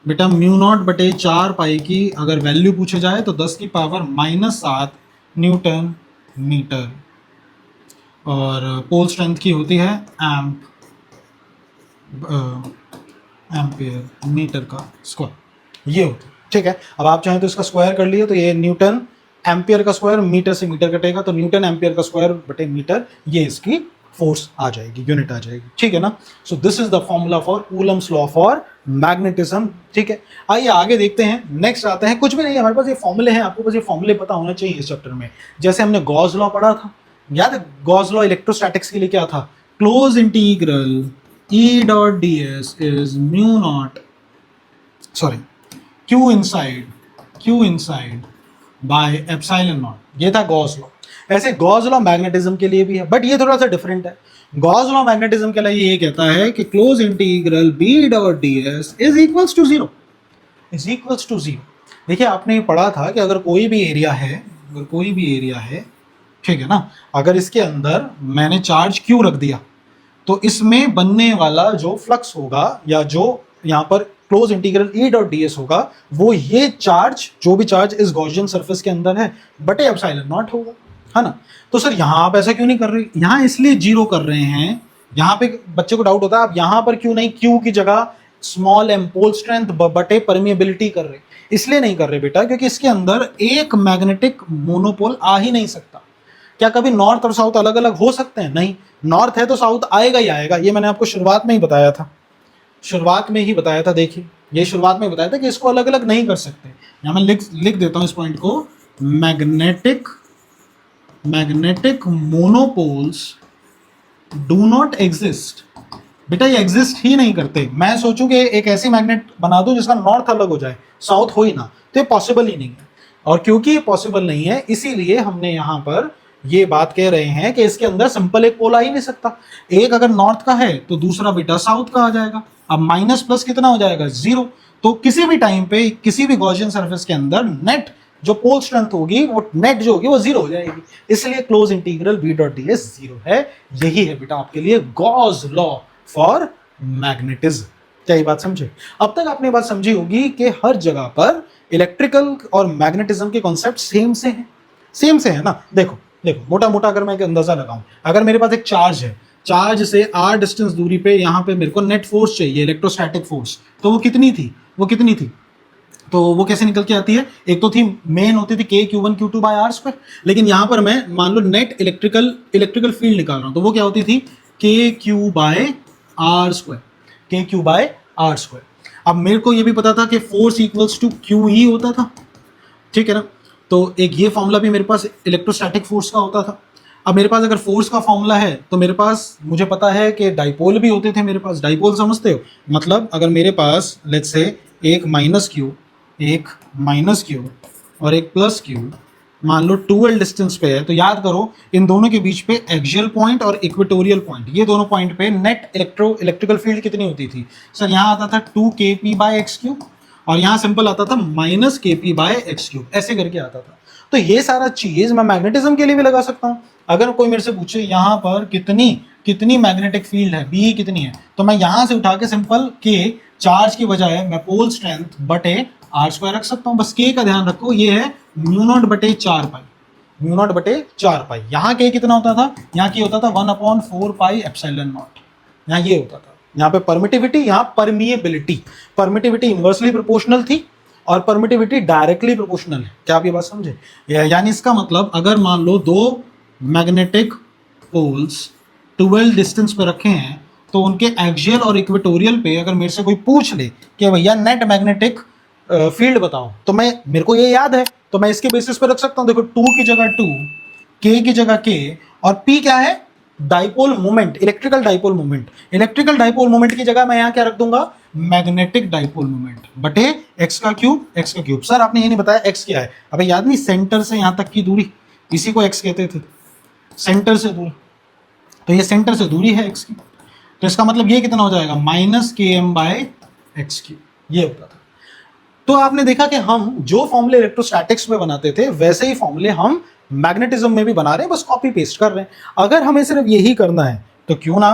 बेटा म्यू नॉट बटे 4 पाई की अगर वैल्यू पूछे जाए तो 10 की पावर -7 न्यूटन मीटर, और पोल स्ट्रेंथ की होती है एम्पियर मीटर का स्क्वायर, ये होता है। ठीक है, अब आप चाहें तो इसका स्क्वायर कर लिए तो ये न्यूटन एम्पियर का स्क्वायर, मीटर से मीटर कटेगा तो न्यूटन एम्पियर का स्क्वायर बटे मीटर, ये इसकी फोर्स आ जाएगी, यूनिट आ जाएगी। ठीक है ना, so this is the formula for Coulomb's law for magnetism. ठीक है, आइए आगे देखते हैं। नेक्स्ट आते हैं, कुछ भी नहीं है हमारे पास, ये फॉर्मूले हैं, आपको बस ये फॉर्मूले पता होना चाहिए इस चैप्टर में। जैसे हमने गॉस लॉ पढ़ा था, याद है गॉस लॉ इलेक्ट्रोस्टैटिक्स के लिए क्या था, close integral E dot D s is mu not, sorry Q inside by epsilon not, ये था गॉस लॉ। ऐसे गॉस लॉ मैग्नेटिज्म के लिए भी है, बट ये थोड़ा सा डिफरेंट है। गॉस लॉ मैग्नेटिज्म के लिए ये कहता है कि close integral B dot D s is equals to zero, is equals to zero. देखिए आपने पढ़ा था कि अगर कोई भी एरिया है, ठीक है ना, अगर इसके अंदर मैंने चार्ज क्यू रख दिया तो इसमें बनने वाला जो फ्लक्स होगा या जो यहाँ पर close integral E dot D S होगा, वो ये चार्ज, जो भी चार्ज इस गॉसियन सरफेस के अंदर है बटे एप्सिलॉन नॉट होगा, है ना। तो सर यहाँ आप ऐसा क्यों नहीं कर रहे, यहाँ इसलिए जीरो कर रहे हैं, यहाँ पे बच्चे को डाउट होता है आप यहाँ पर क्यों नहीं क्यू की जगह स्मॉल एम पोल स्ट्रेंथ बटे परमिएबिलिटी कर रहे, इसलिए नहीं कर रहे बेटा क्योंकि इसके अंदर एक मैग्नेटिक मोनोपोल आ ही नहीं सकता। क्या कभी नॉर्थ और साउथ अलग अलग हो सकते हैं, नहीं, नॉर्थ है तो साउथ आएगा ही आएगा, ये मैंने आपको शुरुआत में ही बताया था, देखिए ये शुरुआत में बताया था कि इसको अलग अलग नहीं कर सकते। यहाँ मैं लिख देता हूँ इस पॉइंट को, magnetic monopoles do not exist. बेटा ये एग्जिस्ट ही नहीं करते। मैं सोचूं कि एक ऐसी मैग्नेट बना दूं जिसका नॉर्थ अलग हो जाए, साउथ हो ही ना, तो ये पॉसिबल ही नहीं है। और क्योंकि ये पॉसिबल नहीं है इसीलिए हमने यहाँ पर ये बात कह रहे हैं कि इसके अंदर सिंपल एक पोल आ ही नहीं सकता। एक अगर नॉर्थ का है तो दूसरा बेटा साउथ का आ जाएगा। अब माइनस प्लस कितना हो जाएगा, जीरो। तो किसी भी टाइम पे किसी भी गॉसियन सरफेस के अंदर नेट जो पोल स्ट्रेंथ होगी, वो नेट जो होगी वो जीरो हो जाएगी। इसलिए close integral B dot D S zero है। यही है बेटा आपके लिए गॉस लॉ फॉर मैग्नेटिज्म। क्या ये बात समझे? अब तक आपने बात समझी होगी कि हर जगह पर इलेक्ट्रिकल और मैग्नेटिज्म के कॉन्सेप्ट सेम से है ना। देखो मोटा मोटा अगर मैं एक अंदाजा लगाऊं, अगर मेरे पास एक चार्ज है, चार्ज से r डिस्टेंस दूरी पे यहाँ पे मेरे को नेट फोर्स चाहिए, इलेक्ट्रोस्टैटिक फोर्स, तो वो कितनी थी तो वो कैसे निकल के आती है, एक तो थी मेन होती थी Q1 Q2 bye r square, लेकिन यहाँ पर मैं मान लो नेट इलेक्ट्रिकल फील्ड निकाल रहा हूँ, तो वो क्या होती थी KQ बाय आर स्क्वायर। अब मेरे को ये भी पता था कि फोर्स इक्वल्स टू क्यू ही होता था, ठीक है ना। तो एक ये फॉर्मूला भी मेरे पास इलेक्ट्रोस्टैटिक फोर्स का होता था। अब मेरे पास अगर फोर्स का फॉर्मूला है तो मेरे पास, मुझे पता है कि डाइपोल भी होते थे मेरे पास। डाइपोल समझते हो, मतलब अगर मेरे पास लेट्स से एक माइनस क्यू और एक प्लस क्यू मान लो 2l डिस्टेंस पे है, तो याद करो इन दोनों के बीच पे एक्सियल पॉइंट और इक्वेटोरियल पॉइंट, ये दोनों पॉइंट पे नेट इलेक्ट्रिकल फील्ड कितनी होती थी सर, यहाँ आता था 2kp बाय एक्स क्यूब और यहाँ सिंपल आता था -kp बाय एक्स क्यूब, ऐसे करके आता था। तो ये सारा चीज मैं मैग्नेटिज्म के लिए भी लगा सकता हूँ। अगर कोई मेरे से पूछे यहाँ पर कितनी मैग्नेटिक फील्ड है, बी कितनी है, तो मैं यहाँ से उठा के सिंपल के चार्ज की बजाय मैं पोल स्ट्रेंथ बटे आर स्क्वायर रख सकता हूँ। बस के का ध्यान रखो, ये है म्यू नॉट बटे 4 पाई। यहाँ के कितना होता था, यहाँ की होता था 1/4 पाई एप्सिलॉन नॉट, यहाँ ये होता था। यहाँ पे परमिटिविटी, यहाँ परमिटिविटी इनवर्सली प्रोपोर्शनल थी और परमिटिविटी डायरेक्टली प्रोपोर्शनल है। क्या आप ये बात समझे? यानी इसका मतलब अगर मान लो दो मैग्नेटिक पोल्स 12 डिस्टेंस पे रखे हैं तो उनके एक्सियल और इक्वेटोरियल पे अगर मेरे से कोई पूछ ले कि भैया नेट मैग्नेटिक फील्ड बताओ, तो मेरे को ये याद है तो मैं इसके बेसिस पे रख सकता हूं, देखो 2 की जगह 2, k की जगह k, और p क्या है, dipole moment, electrical dipole moment. Electrical dipole moment की जगह मैं यहां क्या रख दूंगा, मैग्नेटिक डाइपोल मोमेंट बटे x का क्यूब, x का क्यूब। सर आपने ये नहीं बताया x क्या है, अबे याद नहीं, सेंटर से यहां तक की दूरी, इसी को x कहते थे, सेंटर से दूरी, तो ये सेंटर से दूरी है x की, तो इसका मतलब ये कितना हो जाएगा, माइनस के एम बाय एक्स क्यूब, ये होता था। तो आपने देखा कि हम जो फॉर्मूले इलेक्ट्रोस्टैटिक्स में बनाते थे वैसे ही फॉर्मूले हम मैग्नेटिज्म में भी बना रहे हैं, बस कॉपी पेस्ट कर रहे हैं। अगर हमें सिर्फ यही करना है तो क्यों ना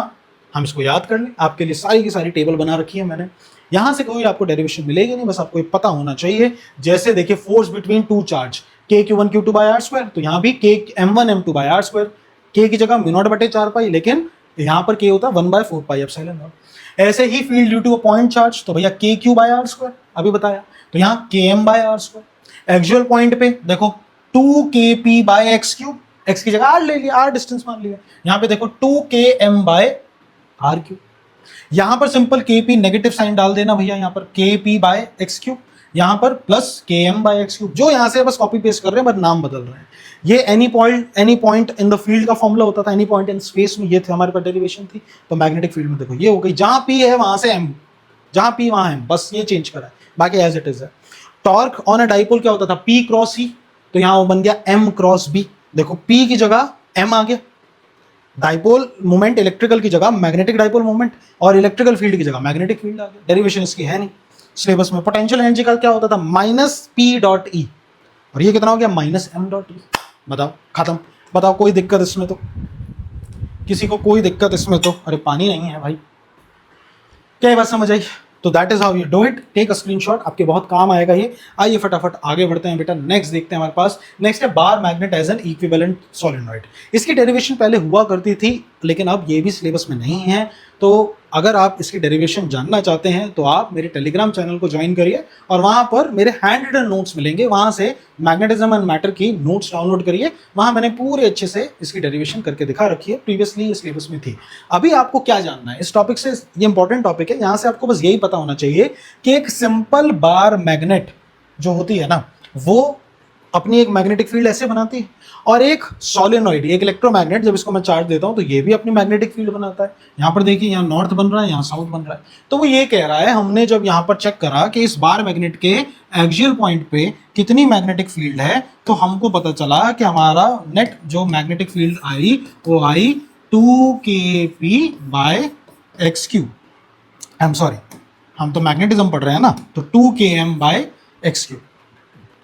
हम इसको याद कर लें। आपके लिए सारी की सारी टेबल बना रखी है मैंने, यहां से कोई आपको डेरिवेशन मिलेगी नहीं, बस आपको ये पता होना चाहिए। जैसे देखिए force between two charge K Q one Q two by R square, तो यहाँ भी K M one M two by R square, K की जगह म्यू नॉट बटे 4 पाई, लेकिन यहाँ पर के होता है 1/4 पाई एप्सिलॉन नॉट। ऐसे ही field due to a point charge, तो भैया के क्यू बाई आर स्क्वायर अभी बताया, तो यहाँ K M by R square. Actual point पे देखो 2kp by x cube, x की जगह आर ले लिया, आर डिस्टेंस मान लिया, यहाँ पे देखो 2km बाई आर क्यूब। यहां पर सिंपल kp नेगेटिव साइन डाल देना भैया, यहां पर kp बाय एक्स क्यूब, यहां पर plus km by X cube. जो यहां से बस कॉपी पेस्ट कर रहे हैं, बस नाम बदल रहे हैं। ये any point in the field का फॉर्मूला होता था, एनी पॉइंट इन स्पेस में ये थे हमारे पास डेरिवेशन थी। तो मैग्नेटिक फील्ड में देखो ये हो गई, जहां p है वहां से m, जहां p वहां m, बस ये चेंज करा है, बाकी एज इट इज है। टॉर्क ऑन अ डाइपोल क्या होता था, p क्रॉस e, तो यहां वो बन गया m क्रॉस b। देखो p की जगह m आ गया, डाइपोल मोमेंट इलेक्ट्रिकल की जगह मैग्नेटिक डाइपोल मोमेंट, और इलेक्ट्रिकल फील्ड की जगह मैग्नेटिक फील्ड आ गया। डेरिवेशन इसकी है नहीं सिलेबस में। पोटेंशियल एनर्जी का क्या होता था, माइनस पी डॉट ई, और ये कितना हो गया, माइनस एम डॉट ई। बताओ खत्म। बताओ कोई दिक्कत इसमें, तो किसी को कोई दिक्कत इसमें, तो अरे पानी नहीं है भाई, क्या बात समझ आई। तो that is how you do it, take a screenshot, आपके बहुत काम आएगा ये। आइए फटाफट आगे बढ़ते हैं बेटा, नेक्स्ट देखते हैं हमारे पास। नेक्स्ट है bar magnet as an equivalent solenoid. इसकी डेरिवेशन पहले हुआ करती थी, लेकिन अब ये भी सिलेबस में नहीं है। तो अगर आप इसकी डेरिवेशन जानना चाहते हैं तो आप मेरे टेलीग्राम चैनल को ज्वाइन करिए, और वहां पर मेरे हैंड रिटन नोट्स मिलेंगे, वहां से मैग्नेटिज्म एंड मैटर की नोट्स डाउनलोड करिए। वहां मैंने पूरे अच्छे से इसकी डेरिवेशन करके दिखा रखी है, प्रीवियसली ये सिलेबस में थी। अभी आपको क्या जानना है इस टॉपिक से, ये इंपॉर्टेंट टॉपिक है, यहां से आपको बस यही पता होना चाहिए कि एक सिंपल बार मैग्नेट जो होती है ना, वो अपनी एक मैग्नेटिक फील्ड ऐसे बनाती है, और एक सोलेनॉइड, एक इलेक्ट्रोमैग्नेट, जब इसको मैं चार्ज देता हूं तो ये भी अपनी मैग्नेटिक फील्ड बनाता है। यहां पर देखिए, यहाँ नॉर्थ बन रहा है, यहाँ साउथ बन रहा है। तो वो ये कह रहा है, हमने जब यहाँ पर चेक करा कि इस बार मैग्नेट के एक्सियल पॉइंट पे कितनी मैग्नेटिक फील्ड है, तो हमको पता चला कि हमारा नेट जो मैग्नेटिक फील्ड आई वो I 2kp by X cube. I am sorry, हम तो मैग्नेटिज्म पढ़ रहे हैं ना, तो 2km बाय एक्स क्यूब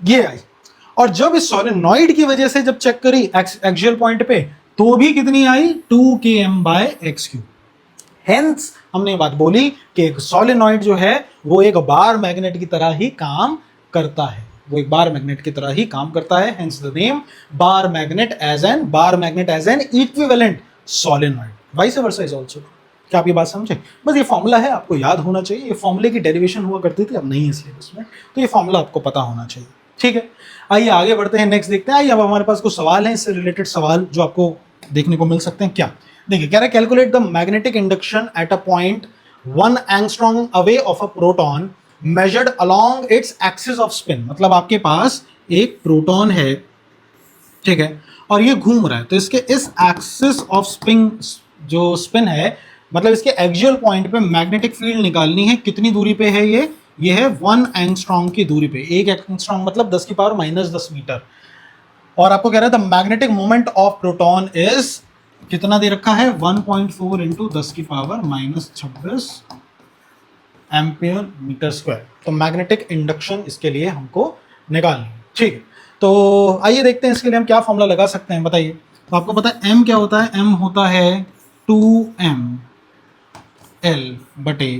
ये आई। और जब इस सोलेनॉइड की वजह से जब चेक करी एक्सियल पॉइंट पे, तो भी कितनी I, 2km by X cube. Hence हमने ये बात बोली कि एक सोलेनॉइड जो है वो एक बार मैग्नेट की तरह ही काम करता है, वो एक बार मैग्नेट की तरह ही काम करता है। Hence the name bar magnet as an equivalent solenoid. Vice versa is also. क्या आप ये बात समझे? बस ये फॉर्मूला है, आपको याद होना चाहिए। ये फॉर्मूले की डेरिवेशन हुआ करती थी, अब नहीं है सिलेबस में, तो ये फॉर्मूला आपको पता होना चाहिए। ठीक है, आइए आगे बढ़ते हैं, नेक्स्ट देखते हैं। आइए अब हमारे पास कुछ सवाल हैं, इससे रिलेटेड सवाल जो आपको देखने को मिल सकते हैं। क्या देखिए, कह रहा है calculate the magnetic induction at a point 1 angstrom away of a proton measured along its axis off spin. मतलब आपके पास एक प्रोटॉन है, ठीक है, और ये घूम रहा है, तो इसके इस एक्सिस ऑफ स्पिन, जो स्पिन है, मतलब इसके एक्सियल पॉइंट पे मैग्नेटिक फील्ड निकालनी है। कितनी दूरी पे है ये है 1 एंगस्ट्रॉम की दूरी पे। 1 एंगस्ट्रॉम मतलब 10 की पावर -10 मीटर। और आपको कह रहा है the magnetic moment of proton is, कितना दे रखा है, 1.4 इंटू 10 की पावर -26 एम्पियर मीटर स्क्वायर। तो मैग्नेटिक इंडक्शन इसके लिए हमको निकालनी है। ठीक है, तो आइए देखते हैं इसके लिए हम क्या फॉर्मूला लगा सकते हैं, बताइए। तो आपको पता है m क्या होता है, m होता है 2m l बटे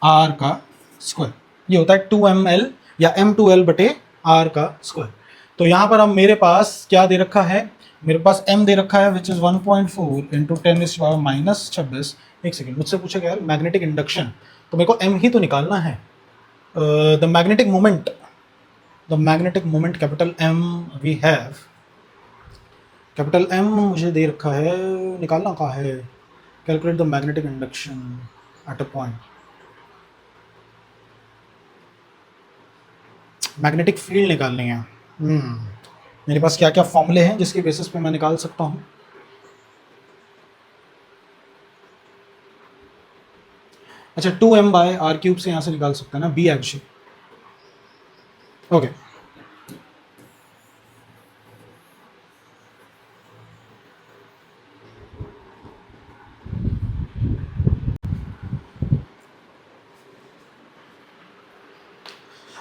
r का स्क्वायर। ये होता है 2ml या m2l बटे r का स्क्वायर। तो यहाँ पर हम, मेरे पास क्या दे रखा है, मेरे पास m दे रखा है विच इज 1.4 इंटू 10 - 26। एक सेकेंड, मुझसे पूछेगा यार मैग्नेटिक इंडक्शन, तो मेरे को m ही तो निकालना है। The magnetic moment capital M we have, capital M मुझे दे रखा है, निकालना कहाँ है, calculate the magnetic induction at a point, magnetic field निकालनी है। मेरे पास क्या क्या फॉर्मूले हैं जिसके बेसिस पे मैं निकाल सकता हूँ। अच्छा, 2m/r³ से यहाँ से निकाल सकते हैं ना, बी एक्चुअली। ओके,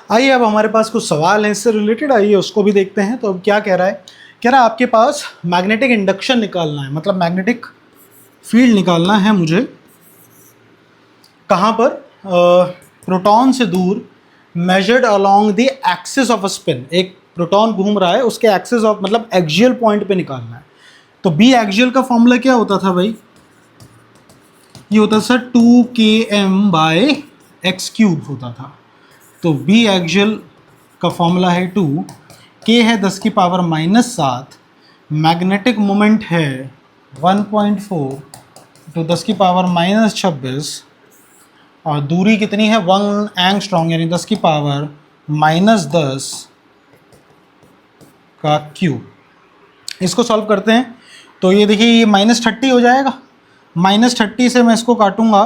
आइए अब हमारे पास कुछ सवाल हैं इससे रिलेटेड, आइए उसको भी देखते हैं। तो अब क्या कह रहा है, कह रहा है आपके पास मैग्नेटिक इंडक्शन निकालना है, मतलब मैग्नेटिक फील्ड निकालना है मुझे। कहाँ पर? प्रोटॉन से दूर, measured along the axis of a spin. एक प्रोटॉन घूम रहा है, उसके एक्सिस ऑफ मतलब एक्सियल पॉइंट पे निकालना है। तो बी एक्सियल का फॉर्मूला क्या होता था भाई? ये होता था 2km/x³ होता था। तो बी एक्सियल का फॉर्मूला है 2, के है 10⁻⁻7, मैग्नेटिक मोमेंट है 1.4 तो 10⁻⁻26, और दूरी कितनी है 1 एंगस्ट्रॉम यानी 10⁻⁻10 का क्यूब। इसको सॉल्व करते हैं तो ये देखिए ये -30 हो जाएगा। -30 से मैं इसको काटूंगा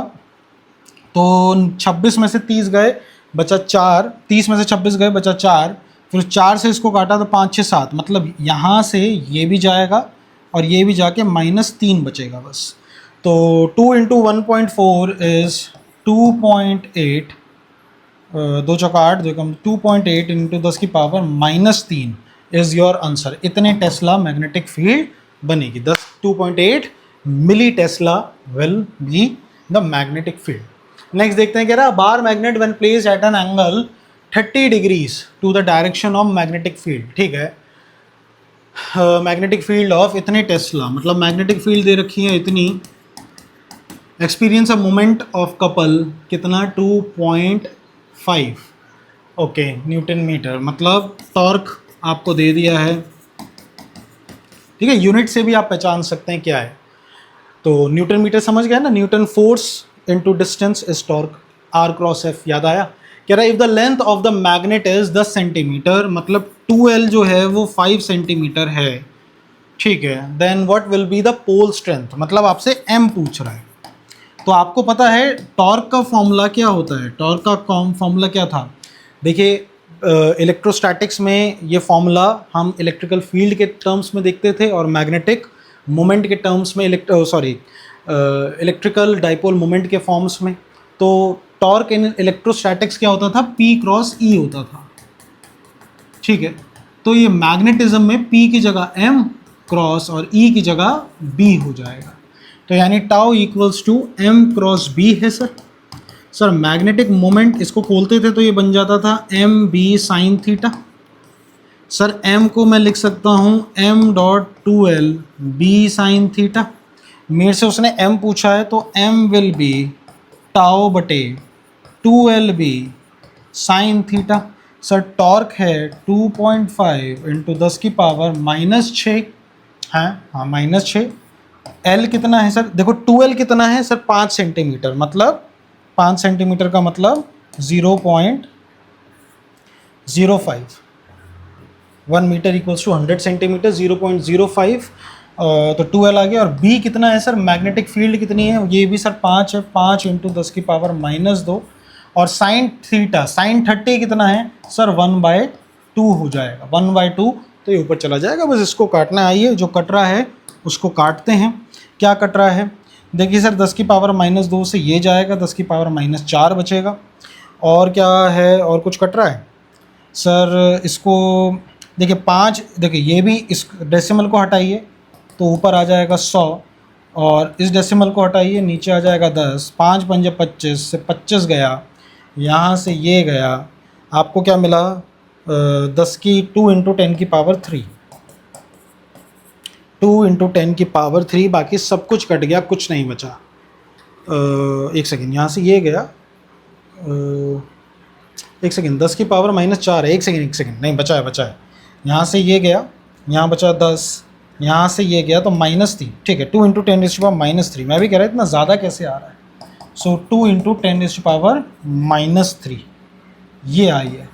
तो 26 में से 30 गए बचा 4, 30 में से 26 गए बचा 4, फिर 4 से इसको काटा तो 5 6 7, मतलब यहाँ से ये भी जाएगा और ये भी जाके -3 बचेगा बस। तो 2 × 1.4 इज़ 2.8, 2 चौका 8 2 कम 2.8 × 10⁻³ इज़ योर आंसर। इतने टेस्ला मैग्नेटिक फील्ड बनेगी। 2.8 milli tesla will be the magnetic field. Next देखते हैं, कह रहा bar magnet when placed at an angle 30 degrees to the direction of magnetic field. ठीक है, मैग्नेटिक फील्ड ऑफ इतने tesla, मतलब मैग्नेटिक फील्ड दे रखी है इतनी, experience a moment of couple कितना 2.5 ओके न्यूटन मीटर, मतलब टॉर्क आपको दे दिया है। ठीक है, यूनिट से भी आप पहचान सकते हैं क्या है। तो न्यूटन मीटर समझ गए ना, Newton force into distance is torque, R×F याद आया। कह रहा है if the length of the magnet is 10 centimetre, मतलब 2L जो है वो 5 सेंटीमीटर है। ठीक है, then what will be the pole strength, मतलब आपसे M पूछ रहा है। तो आपको पता है टॉर्क का फॉर्मूला क्या होता है, टॉर्क का फॉर्मूला क्या था? देखिए इलेक्ट्रोस्टैटिक्स में ये फॉर्मूला हम इलेक्ट्रिकल फील्ड के टर्म्स में देखते थे और मैग्नेटिक मोमेंट के टर्म्स में, इलेक्ट्रिकल डाइपोल मोमेंट के फॉर्म्स में। तो टॉर्क इन इलेक्ट्रोस्टैटिक्स क्या होता था? P×E होता था। ठीक है, तो ये मैग्नेटिज्म में P की जगह M क्रॉस और E की जगह B हो जाएगा। तो यानी टाउ इक्वल्स टू M×B है सर। मैग्नेटिक मोमेंट इसको खोलते थे तो ये बन जाता था MB sin theta. Sir M को मैं लिख सकता हूँ M.2L B sin थीटा। मेरे से उसने M पूछा है तो M विल बी टाउ बटे 2LB sin theta. Sir torque है 2.5 × 10⁻⁻6 है, हाँ -6। L कितना है सर? देखो 2L कितना है सर? 5 सेंटीमीटर, मतलब 5 सेंटीमीटर का मतलब 0.05, 1 मीटर इक्वल्स टू 100 सेंटीमीटर, 0.05। तो 2L आ गया। और B कितना है सर? मैग्नेटिक फील्ड कितनी है? ये भी सर 5 है, 5 × 10⁻⁻2। और साइन थीटा, साइन 30 कितना है सर? 1/2 हो जाएगा, 1/2। तो ये ऊपर चला जाएगा, बस इसको काटना। आइए जो कट रहा है उसको काटते हैं। क्या कट रहा है? देखिए सर 10⁻⁻2 से ये जाएगा, 10⁻⁻4 बचेगा। और क्या है, और कुछ कट रहा है सर? इसको देखिए 5, देखिए ये भी, इस डेसिमल को हटाइए तो ऊपर आ जाएगा 100, और इस डेसिमल को हटाइए नीचे आ जाएगा 10। 5 × 5 = 25 से 25 गया, यहाँ से ये गया, आपको क्या मिला? 2 × 10⁻3, 2 × 10⁻3। बाकी सब कुछ कट गया, कुछ नहीं बचा। एक सेकेंड, यहाँ से ये गया, एक सेकेंड, 10⁻⁻4 है, एक सेकेंड, नहीं बचा है। यहाँ से ये गया, यहाँ बचा 10, यहाँ से ये गया तो -3। ठीक है, 2 × 10⁻3। मैं भी कह रहा इतना ज़्यादा कैसे आ रहा है। सो 2 × 10⁻3 ये आई है।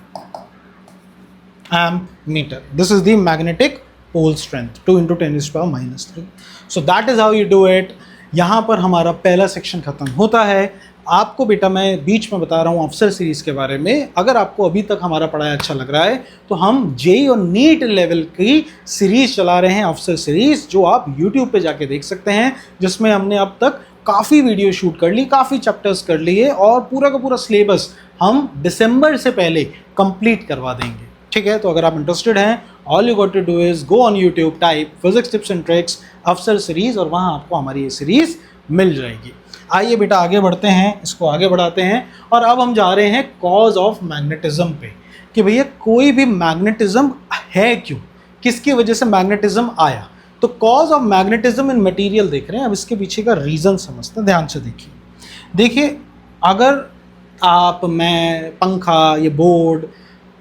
ammeter. This is the magnetic pole strength 2 × 10⁻³ So that is how you do it. यहाँ पर हमारा पहला सेक्शन खत्म होता है। आपको बेटा मैं बीच में बता रहा हूँ अफसर सीरीज़ के बारे में। अगर आपको अभी तक हमारा पढ़ाया अच्छा लग रहा है तो हम जेई और नीट लेवल की सीरीज़ चला रहे हैं, अफसर सीरीज़, जो आप यूट्यूब पे जाके देख सकते हैं, जिसमें हमने अब तक काफ़ी वीडियो शूट कर ली, काफ़ी चैप्टर्स कर लिए और पूरा का पूरा सिलेबस हम दिसंबर से पहले कंप्लीट करवा देंगे। ठीक है, तो अगर आप इंटरेस्टेड हैं, all you got to do is go on YouTube, type physics tips and tricks अफसर सीरीज़ और वहाँ आपको हमारी ये सीरीज़ मिल जाएगी। आइए बेटा आगे बढ़ते हैं, इसको आगे बढ़ाते हैं और अब हम जा रहे हैं कॉज ऑफ मैग्नेटिज्म पे, कि भैया कोई भी मैग्नेटिज्म है क्यों, किसकी वजह से मैग्नेटिज्म आया। तो cause of magnetism in material देख रहे हैं, अब इसके पीछे का रीज़न समझते हैं। ध्यान से देखिए अगर आप, मैं, पंखा, ये बोर्ड,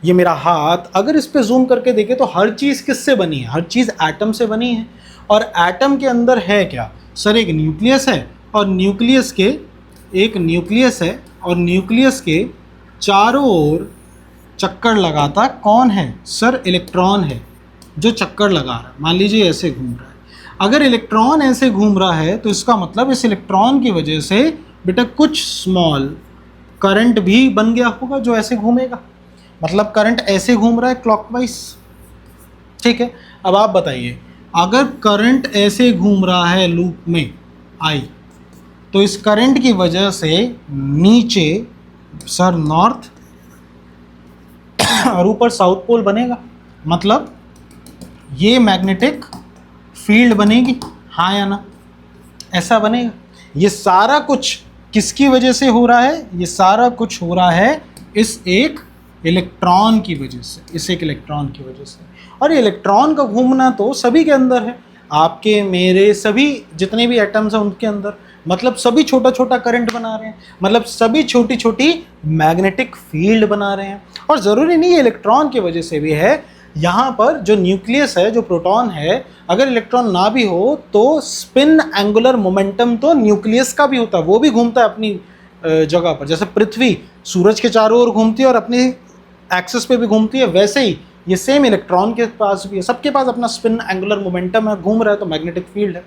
ये मेरा हाथ, अगर इस पे जूम करके देखें तो हर चीज़ किससे बनी है? हर चीज़ एटम से बनी है। और एटम के अंदर है क्या? सर एक न्यूक्लियस है और न्यूक्लियस के एक न्यूक्लियस है और न्यूक्लियस के चारों ओर चक्कर लगाता कौन है? सर इलेक्ट्रॉन है जो चक्कर लगा रहा है। मान लीजिए ऐसे घूम रहा है। अगर इलेक्ट्रॉन ऐसे घूम रहा है तो इसका मतलब इस इलेक्ट्रॉन की वजह से बेटा कुछ स्मॉल करंट भी बन गया होगा जो ऐसे घूमेगा। मतलब करंट ऐसे घूम रहा है क्लॉकवाइज। ठीक है, अब आप बताइए अगर करंट ऐसे घूम रहा है लूप में आई, तो इस करंट की वजह से नीचे सर नॉर्थ और ऊपर साउथ पोल बनेगा। मतलब ये मैग्नेटिक फील्ड बनेगी, हाँ या ना? ऐसा बनेगा। ये सारा कुछ किसकी वजह से हो रहा है? ये सारा कुछ हो रहा है इस एक इलेक्ट्रॉन की वजह से, इस एक इलेक्ट्रॉन की वजह से। और ये इलेक्ट्रॉन का घूमना तो सभी के अंदर है, आपके, मेरे, सभी जितने भी एटम्स हैं उनके अंदर। मतलब सभी छोटा छोटा करंट बना रहे हैं, मतलब सभी छोटी छोटी मैग्नेटिक फील्ड बना रहे हैं। और ज़रूरी नहीं है इलेक्ट्रॉन की वजह से भी है। यहाँ पर जो न्यूक्लियस है, जो प्रोटॉन है, अगर इलेक्ट्रॉन ना भी हो तो स्पिन एंगुलर मोमेंटम तो न्यूक्लियस का भी होता है, वो भी घूमता है अपनी जगह पर। जैसे पृथ्वी सूरज के चारों ओर घूमती है और अपनी एक्सिस पे भी घूमती है, वैसे ही ये सेम इलेक्ट्रॉन के पास भी है। सबके पास अपना स्पिन एंगुलर मोमेंटम है, घूम रहा है तो मैग्नेटिक फील्ड है।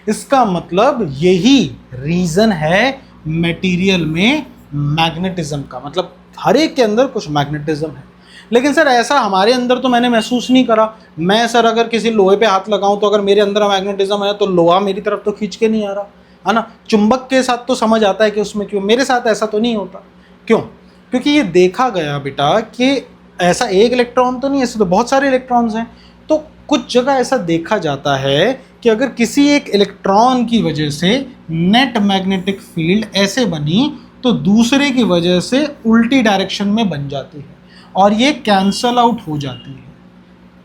इसका मतलब यही रीज़न है मटेरियल में मैग्नेटिज्म का। मतलब हर एक के अंदर कुछ मैग्नेटिज्म है। लेकिन सर ऐसा हमारे अंदर तो मैंने महसूस नहीं करा। मैं सर अगर किसी लोहे पे हाथ लगाऊं तो अगर मेरे अंदर मैग्नेटिज्म है तो लोहा मेरी तरफ तो खींच के नहीं आ रहा है ना। चुंबक के साथ तो समझ आता है कि उसमें क्यों, मेरे साथ ऐसा तो नहीं होता। क्यों? क्योंकि ये देखा गया बेटा कि ऐसा एक इलेक्ट्रॉन तो नहीं, ऐसे तो बहुत सारे इलेक्ट्रॉन्स हैं। तो कुछ जगह ऐसा देखा जाता है कि अगर किसी एक इलेक्ट्रॉन की वजह से नेट मैग्नेटिक फील्ड ऐसे बनी तो दूसरे की वजह से उल्टी डायरेक्शन में बन जाती है और ये कैंसल आउट हो जाती है।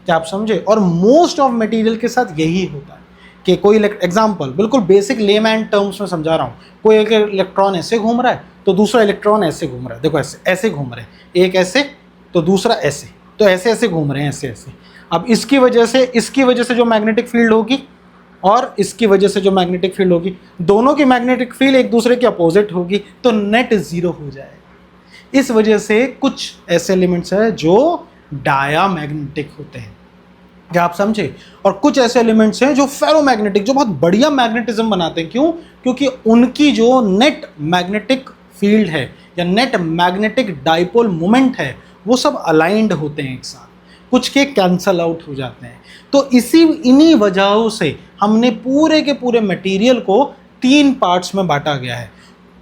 क्या आप समझे? और मोस्ट ऑफ मटेरियल के साथ यही होता है कि कोई एग्जांपल बिल्कुल बेसिक लेमैन टर्म्स में समझा रहा हूँ। कोई एक इलेक्ट्रॉन ऐसे घूम रहा है तो दूसरा इलेक्ट्रॉन ऐसे घूम रहा है। देखो ऐसे ऐसे घूम रहे हैं, एक ऐसे तो दूसरा ऐसे, तो ऐसे ऐसे घूम रहे हैं, ऐसे ऐसे। अब इसकी वजह से जो मैग्नेटिक फील्ड होगी और इसकी वजह से जो मैग्नेटिक फील्ड होगी, दोनों की मैग्नेटिक फील्ड एक दूसरे के अपोजिट होगी तो नेट जीरो हो जाएगा। इस वजह से कुछ ऐसे एलिमेंट्स हैं जो डायामैग्नेटिक होते हैं। क्या आप समझे? और कुछ ऐसे एलिमेंट्स हैं जो फेरोमैग्नेटिक, जो बहुत बढ़िया मैग्नेटिज्म बनाते हैं। क्यों? क्योंकि उनकी जो नेट मैग्नेटिक फील्ड है या नेट मैग्नेटिक डाइपोल मोमेंट है वो सब अलाइंड होते हैं एक साथ, कुछ के कैंसल आउट हो जाते हैं। तो इन्हीं वजहों से हमने पूरे के पूरे मटेरियल को 3 पार्ट्स में बांटा गया है।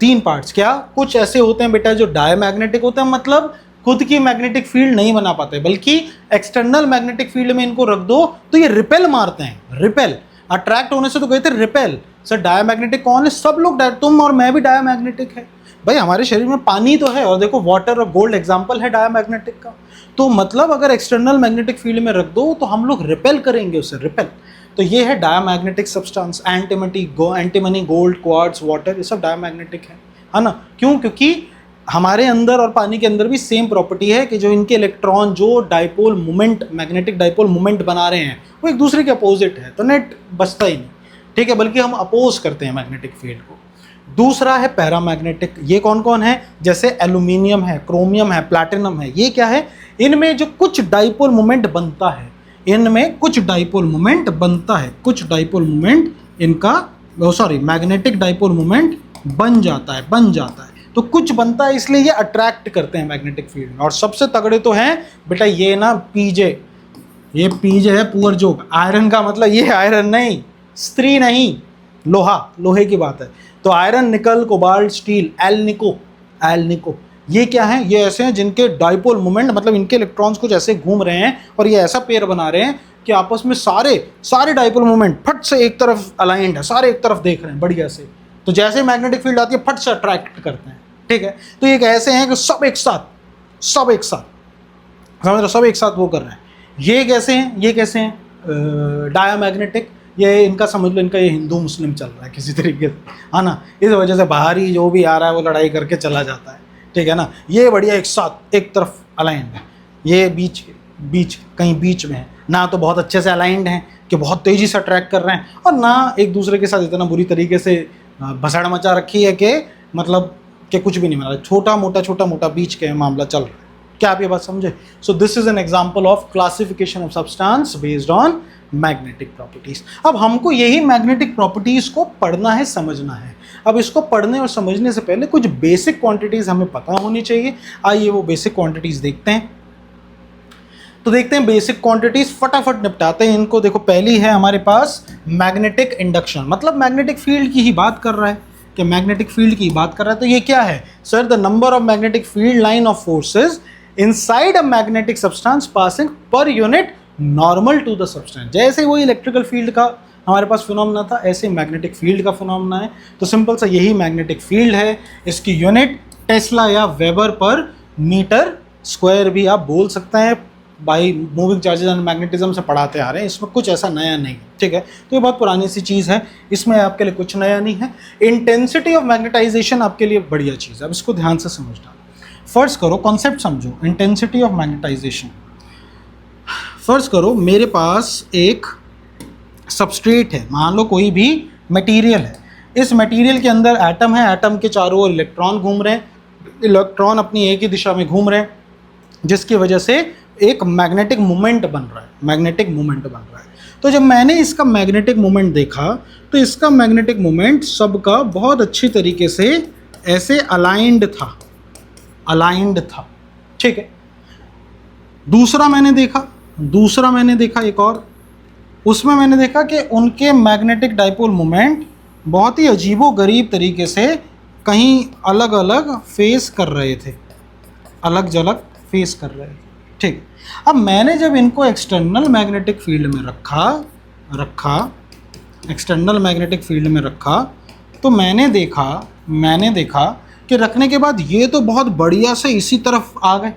3 पार्ट्स क्या? कुछ ऐसे होते हैं बेटा जो डायमैग्नेटिक होते हैं, मतलब खुद की मैग्नेटिक फील्ड नहीं बना पाते, बल्कि एक्सटर्नल मैग्नेटिक फील्ड में इनको रख दो तो ये रिपेल मारते हैं। रिपेल, अट्रैक्ट होने से तो कहते हैं रिपेल। सर डायमैग्नेटिक कौन है? सब लोग, तुम और मैं भी डायमैग्नेटिक है भाई। हमारे शरीर में पानी तो है और देखो वाटर और गोल्ड एग्जाम्पल है डायमैग्नेटिक का। तो मतलब अगर एक्सटर्नल मैग्नेटिक फील्ड में रख दो तो हम लोग रिपेल करेंगे उसे, रिपेल। तो ये है diamagnetic substance. Antimony, gold, quartz, water, ये सब डायमैग्नेटिक है ना। क्यों? क्योंकि हमारे अंदर और पानी के अंदर भी सेम प्रॉपर्टी है कि जो इनके इलेक्ट्रॉन जो dipole moment, magnetic dipole moment बना रहे हैं वो एक दूसरे के अपोजिट है, तो नेट बचता ही नहीं। ठीक है, बल्कि हम अपोज करते हैं मैग्नेटिक फील्ड को। दूसरा है पैरामैग्नेटिक। ये कौन कौन है? जैसे एल्यूमिनियम है, क्रोमियम है, प्लैटिनम है। ये क्या है? इनमें जो कुछ डाइपोल मोमेंट बनता है, इनमें कुछ डाइपोल मोमेंट बनता है, कुछ डाइपोल मोमेंट इनका मैग्नेटिक डाइपोल मोमेंट बन जाता है। तो कुछ बनता है इसलिए ये अट्रैक्ट करते हैं मैग्नेटिक फील्ड में। और सबसे तगड़े तो हैं बेटा ये ना पीजे, ये पीजे है पुअर जोक। आयरन का मतलब ये आयरन नहीं, स्त्री नहीं, लोहा, लोहे की बात है। तो आयरन, निकल, कोबाल्ट, स्टील, एल्निको ये क्या है? ये ऐसे हैं जिनके डाइपोल मोमेंट मतलब इनके इलेक्ट्रॉन्स कुछ ऐसे घूम रहे हैं और ये ऐसा पेयर बना रहे हैं कि आपस में सारे डाइपोल मोमेंट फट से एक तरफ अलाइंड है, सारे एक तरफ देख रहे हैं बढ़िया से। तो जैसे मैग्नेटिक फील्ड आती है फट से अट्रैक्ट करते हैं, ठीक है। तो ये ऐसे हैं कि सब एक साथ समझ लो, सब एक साथ वो कर रहे हैं। ये कैसे हैं डायामैग्नेटिक। ये इनका समझ लो, इनका ये हिंदू मुस्लिम चल रहा है किसी तरीके से, है ना। इस वजह से बाहरी जो भी आ रहा है वो लड़ाई करके चला जाता है, ठीक है ना। ये बढ़िया एक साथ एक तरफ अलाइंड है, ये बीच कहीं बीच में है ना, तो बहुत अच्छे से अलाइंड हैं कि बहुत तेज़ी से अट्रैक्ट कर रहे हैं, और ना एक दूसरे के साथ इतना बुरी तरीके से भसड़ मचा रखी है कि मतलब कि कुछ भी नहीं मिला। छोटा मोटा बीच के मामला चल रहा है। क्या आप ये बात समझे? So this is an example of classification of substance based on magnetic properties. अब हमको यही मैग्नेटिक प्रॉपर्टीज को पढ़ना है, समझना है। अब इसको पढ़ने और समझने से पहले कुछ बेसिक क्वांटिटीज हमें पता होनी चाहिए। आइए वो बेसिक क्वांटिटीज देखते हैं। तो देखते हैं बेसिक क्वांटिटीज, फटाफट निपटाते हैं इनको। देखो पहली है हमारे पास मैग्नेटिक इंडक्शन, मतलब मैग्नेटिक फील्ड की ही बात कर रहा है कि मैग्नेटिक फील्ड की बात कर रहा है। तो ये क्या है sir? The number of magnetic field line of forces inside a magnetic substance passing per unit normal to the substance. जैसे वो इलेक्ट्रिकल फील्ड का हमारे पास फिनोमेना था, ऐसे मैग्नेटिक फील्ड का फिनोमेना है। तो सिंपल सा यही मैग्नेटिक फील्ड है। इसकी यूनिट टेस्ला या वेबर पर मीटर स्क्वायर भी आप बोल सकते हैं। By moving charges and magnetism से पढ़ाते आ रहे हैं, इसमें कुछ ऐसा नया नहीं है, ठीक है। तो ये बहुत पुरानी सी चीज़ है, इसमें आपके लिए कुछ नया नहीं है। इंटेंसिटी ऑफ मैग्नेटाइजेशन आपके लिए बढ़िया चीज़ है, अब इसको ध्यान से समझना। फर्स्ट करो कॉन्सेप्ट समझो, इंटेंसिटी ऑफ मैग्नेटाइजेशन। फर्स्ट करो मेरे पास एक सबस्ट्रेट है, मान लो कोई भी मटेरियल है। इस मटेरियल के अंदर एटम है, एटम के चारों ओर इलेक्ट्रॉन घूम रहे हैं, इलेक्ट्रॉन अपनी एक ही दिशा में घूम रहे हैं, जिसकी वजह से एक मैग्नेटिक मोमेंट बन रहा है, मैग्नेटिक मोमेंट बन रहा है। तो जब मैंने इसका मैग्नेटिक मोमेंट देखा तो इसका मैग्नेटिक मोमेंट सबका बहुत अच्छी तरीके से ऐसे अलाइंड था, ठीक है। दूसरा मैंने देखा एक और, उसमें मैंने देखा कि उनके मैग्नेटिक डाइपोल मोमेंट बहुत ही अजीबो-गरीब तरीके से कहीं अलग अलग फेस कर रहे थे, ठीक। अब मैंने जब इनको एक्सटर्नल मैग्नेटिक फील्ड में रखा तो मैंने देखा कि रखने के बाद ये तो बहुत बढ़िया से इसी तरफ आ गए,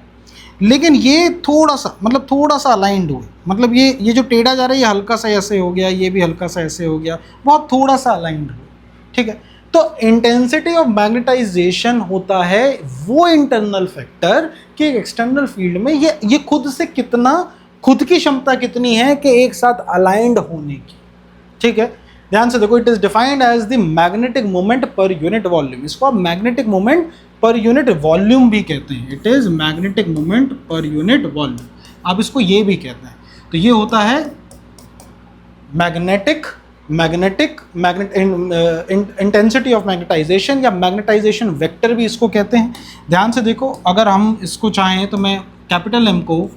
लेकिन ये थोड़ा सा अलाइंड हुए। मतलब ये जो टेढ़ा जा रहा है ये हल्का सा ऐसे हो गया, ये भी हल्का सा ऐसे हो गया, बहुत थोड़ा सा अलाइंड हुए, ठीक है। तो इंटेंसिटी ऑफ मैग्नेटाइजेशन होता है वो इंटरनल फैक्टर कि एक्सटर्नल फील्ड में ये खुद की क्षमता कितनी है कि एक साथ अलाइंड होने की, ठीक है। ध्यान से देखो, it is defined as the magnetic moment per unit volume. इसको आप magnetic moment per unit volume भी कहते हैं। It is magnetic moment per unit volume, आप इसको ये भी कहते हैं। तो ये होता है इंटेंसिटी ऑफ मैग्नेटाइजेशन या मैग्नेटाइजेशन वेक्टर भी इसको कहते हैं। ध्यान से देखो, अगर हम इसको चाहें तो मैं कैपिटल M को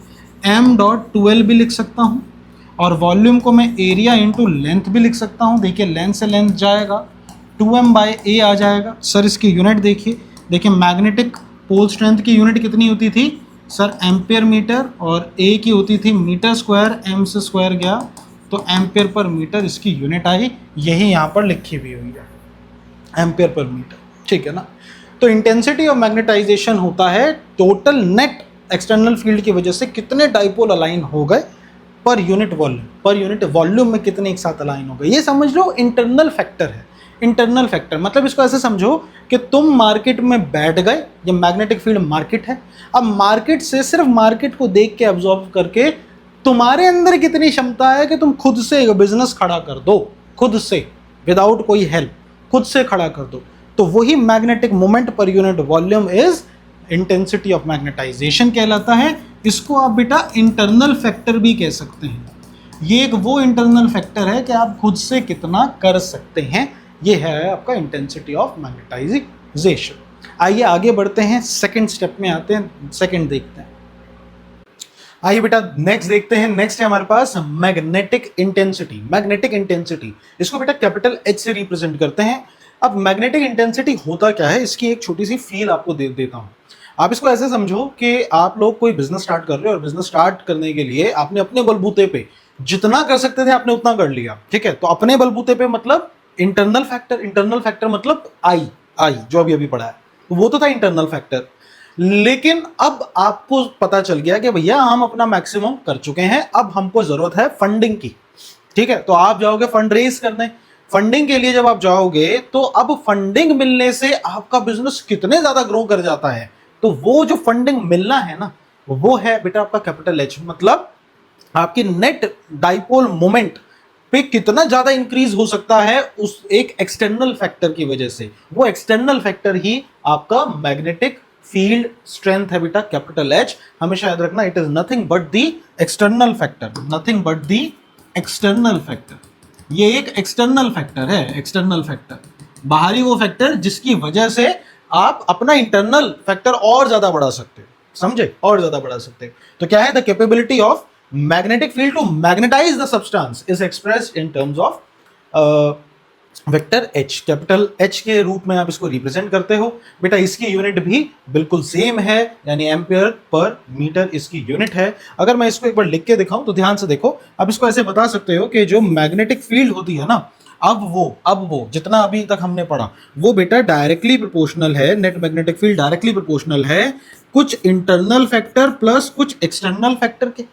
m.2l भी लिख सकता हूँ और वॉल्यूम को मैं एरिया इंटू लेंथ भी लिख सकता हूँ। देखिए लेंथ से लेंथ जाएगा 2m/a आ जाएगा। सर इसकी यूनिट देखिए मैग्नेटिक पोल स्ट्रेंथ की यूनिट कितनी होती थी सर? एम्पियर मीटर, और a की होती थी मीटर स्क्वायर, m से स्क्वायर गया तो एम्पियर पर मीटर इसकी यूनिट आई। यही यहाँ पर लिखी हुई है, एम्पियर पर मीटर, ठीक है ना। तो इंटेंसिटी ऑफ मैग्नेटाइजेशन होता है टोटल नेट एक्सटर्नल फील्ड की वजह से कितने डाइपोल अलाइन हो गए पर यूनिट वॉल्यूम में कितने एक साथ अलाइन हो गए। ये समझ लो इंटरनल फैक्टर है। इंटरनल फैक्टर मतलब इसको ऐसे समझो कि तुम मार्केट में बैठ गए, ये मैग्नेटिक फील्ड मार्केट है। अब मार्केट से सिर्फ मार्केट को देख के ऑब्जर्व करके तुम्हारे अंदर कितनी क्षमता है कि तुम खुद से एक बिजनेस खड़ा कर दो, खुद से, विदाउट कोई हेल्प, खुद से खड़ा कर दो। तो वही magnetic moment per unit volume is intensity of magnetization कहलाता है। इसको आप बेटा इंटरनल फैक्टर भी कह सकते हैं। ये एक वो इंटरनल फैक्टर है कि आप खुद से कितना कर सकते हैं। ये है आपका इंटेंसिटी ऑफ मैग्नेटाइजेशन। आइए आगे बढ़ते हैं, सेकंड स्टेप में आते हैं, सेकंड देखते हैं। आइए बेटा नेक्स्ट देखते हैं। नेक्स्ट है हमारे पास मैग्नेटिक इंटेंसिटी। मैग्नेटिक इंटेंसिटी इसको बेटा कैपिटल एच से रिप्रेजेंट करते हैं। अब मैग्नेटिक इंटेंसिटी होता क्या है, इसकी एक छोटी सी फील आपको दे देता हूं। आप इसको ऐसे समझो कि आप लोग कोई बिजनेस स्टार्ट कर रहे हो और बिजनेस स्टार्ट करने के लिए आपने अपने बलबूते पे जितना कर सकते थे आपने उतना कर लिया, ठीक है। तो अपने बलबूते पे मतलब इंटरनल फैक्टर, इंटरनल फैक्टर मतलब आई, आई जो अभी अभी पढ़ा है, तो वो तो था इंटरनल फैक्टर। लेकिन अब आपको पता चल गया कि भैया हम अपना मैक्सिमम कर चुके हैं, अब हमको जरूरत है फंडिंग की, ठीक है। तो आप जाओगे फंड रेज करने। फंडिंग के लिए जब आप जाओगे तो अब फंडिंग मिलने से आपका बिजनेस कितने ज्यादा ग्रो कर जाता है, तो वो जो फंडिंग मिलना है ना, वो है बेटा आपका कैपिटल एच। मतलब आपकी नेट डाइपोल मोमेंट पे कितना ज्यादा इंक्रीज हो सकता है उस एक एक्सटर्नल फैक्टर की वजह से। वो एक्सटर्नल फैक्टर ही आपका मैग्नेटिक फील्ड स्ट्रेंथ है बेटा, कैपिटल एच। हमेशा याद रखना, it is nothing but the external factor, nothing but the external factor. ये एक एक्सटर्नल फैक्टर है, एक्सटर्नल फैक्टर, बाहरी वो फैक्टर जिसकी वजह से आप अपना इंटरनल फैक्टर और ज्यादा बढ़ा सकते हो, समझे, और ज्यादा बढ़ा सकते हो। तो क्या है, the capability of magnetic field to magnetize the substance is expressed in terms of vector H. Capital H के रूप में आप इसको रिप्रेजेंट करते हो बेटा। इसकी यूनिट भी बिल्कुल सेम है, यानी एम्पियर पर मीटर इसकी यूनिट है। अगर मैं इसको एक बार लिख के दिखाऊं तो ध्यान से देखो। आप इसको ऐसे बता सकते हो कि जो मैग्नेटिक फील्ड होती है ना, अब वो जितना अभी तक हमने पढ़ा वो बेटा डायरेक्टली प्रोपोर्शनल है, net magnetic field directly proportional है कुछ इंटरनल फैक्टर प्लस कुछ एक्सटर्नल फैक्टर के।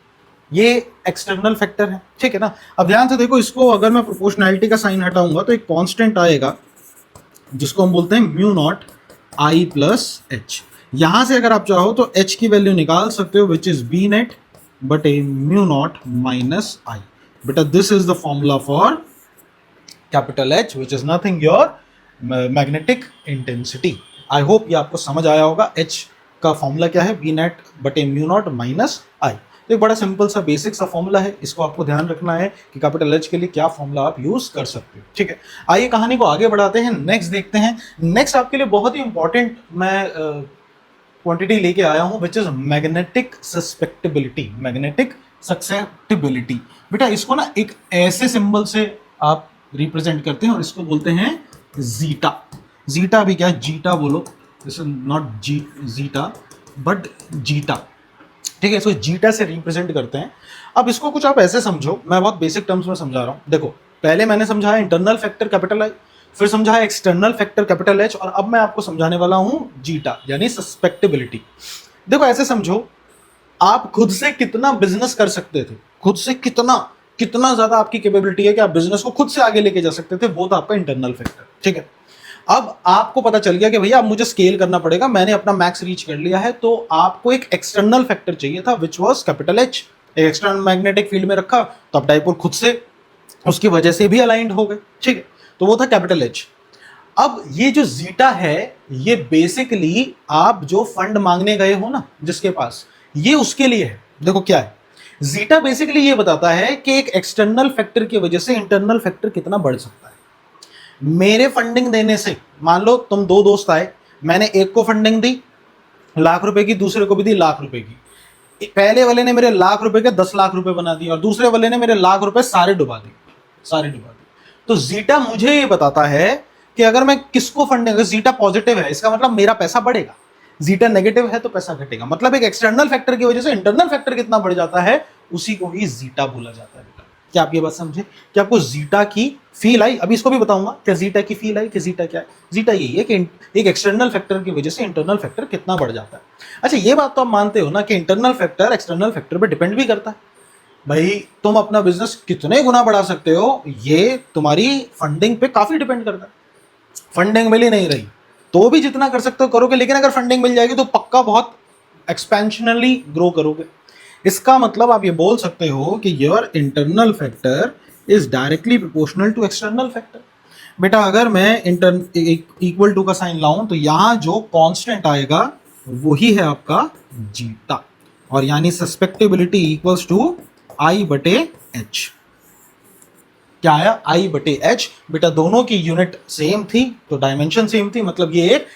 ये एक्सटर्नल फैक्टर है, ठीक है ना। अब ध्यान से देखो, इसको अगर मैं प्रोपोर्शनैलिटी का साइन हटाऊंगा तो एक कांस्टेंट आएगा जिसको हम बोलते हैं mu not I plus H. यहां से अगर आप चाहो तो एच की वैल्यू निकाल सकते हो, which is B net but A mu not minus I. बेटा this is the formula for capital H which is nothing your magnetic intensity. I hope ये आपको समझ आया होगा। एच का फॉर्मूला क्या है, बी नेट बटे म्यू नॉट माइनस आई। तो एक बड़ा सिंपल सा बेसिक सा फॉर्मूला है, इसको आपको ध्यान रखना है कि कैपिटल एच के लिए क्या फॉर्मूला आप यूज कर सकते हो, ठीक है। आइए कहानी को आगे बढ़ाते हैं, नेक्स्ट देखते हैं। नेक्स्ट आपके लिए बहुत ही इंपॉर्टेंट मैं क्वांटिटी लेके आया हूं, which is magnetic susceptibility. Magnetic susceptibility बेटा, इसको ना एक ऐसे सिंबल से आप रिप्रेजेंट करते हैं और इसको बोलते हैं जीटा। जीटा भी क्या है, जीटा बोलो, this is not G zeta but zeta, ठीक है। इसको जीटा से रिप्रेजेंट करते हैं। अब इसको कुछ आप ऐसे समझो, मैं बहुत बेसिक टर्म्स में समझा रहा हूं। देखो पहले मैंने समझाया इंटरनल फैक्टर कैपिटल आई, फिर समझाया एक्सटर्नल फैक्टर कैपिटल एच, और अब मैं आपको समझाने वाला हूं जीटा यानी सस्पेक्टेबिलिटी। देखो ऐसे समझो, आप खुद से कितना बिजनेस कर सकते थे, खुद से कितना ज्यादा आपकी कैपेबिलिटी है कि आप बिजनेस को खुद से आगे लेके जा सकते थे, वो था आपका इंटरनल फैक्टर, ठीक है। अब आपको पता चल गया कि भैया अब मुझे स्केल करना पड़ेगा, मैंने अपना मैक्स रीच कर लिया है, तो आपको एक एक्सटर्नल फैक्टर चाहिए था which was capital H. External magnetic field में रखा तो अब डाइपोल खुद से उसकी वजह से भी अलाइंड हो गए, ठीक है। तो वो था कैपिटल एच। अब ये जो जीटा है, ये बेसिकली आप जो फंड मांगने गए हो ना जिसके पास, ये उसके लिए है। देखो क्या है, जीटा बेसिकली ये बताता है कि एक एक्सटर्नल फैक्टर की वजह से इंटरनल फैक्टर कितना बढ़ सकता है। मेरे फंडिंग देने से, मान लो तुम दो दोस्त आए, मैंने एक को फंडिंग दी लाख रुपए की, दूसरे को भी दी लाख रुपए की। पहले वाले ने मेरे लाख रुपए के 10 लाख रुपए बना दिए और दूसरे वाले ने मेरे लाख रुपए सारे डुबा दिए। तो जीटा मुझे ये बताता है कि अगर मैं किसको फंडिंग, अगर जीटा पॉजिटिव है इसका मतलब मेरा पैसा बढ़ेगा, जीटा नेगेटिव है तो पैसा घटेगा। मतलब एक एक्सटर्नल फैक्टर की वजह से इंटरनल फैक्टर कितना बढ़ जाता है, उसी को ही जीटा बोला जाता है। क्या आप ये बात समझे कि आपको जीटा की फील आई? अभी इसको भी बताऊंगा क्या जीटा की फील आई कि जीटा क्या है। जीटा यही है कि एक एक्सटर्नल फैक्टर की वजह से इंटरनल फैक्टर कितना बढ़ जाता है। अच्छा ये बात तो आप मानते हो ना कि इंटरनल फैक्टर एक्सटर्नल फैक्टर पे डिपेंड भी करता है। भाई तुम अपना बिजनेस कितने गुना बढ़ा सकते हो, ये तुम्हारी फंडिंग पे काफी डिपेंड करता है। फंडिंग मिली नहीं रही तो भी जितना कर सकते हो करोगे, लेकिन अगर फंडिंग मिल जाएगी तो पक्का बहुत एक्सपेंशनली ग्रो करोगे। इसका मतलब आप ये बोल सकते हो कि your internal factor is directly proportional to external factor. बेटा अगर मैं इक्वल टू का साइन लाऊं तो यहां जो कांस्टेंट आएगा वही है आपका जीटा। और यानी सस्पेक्टेबिलिटी इक्वल्स टू आई बटे एच। क्या आया? आई बटे एच। बेटा दोनों की यूनिट सेम थी तो डायमेंशन सेम थी, मतलब ये एक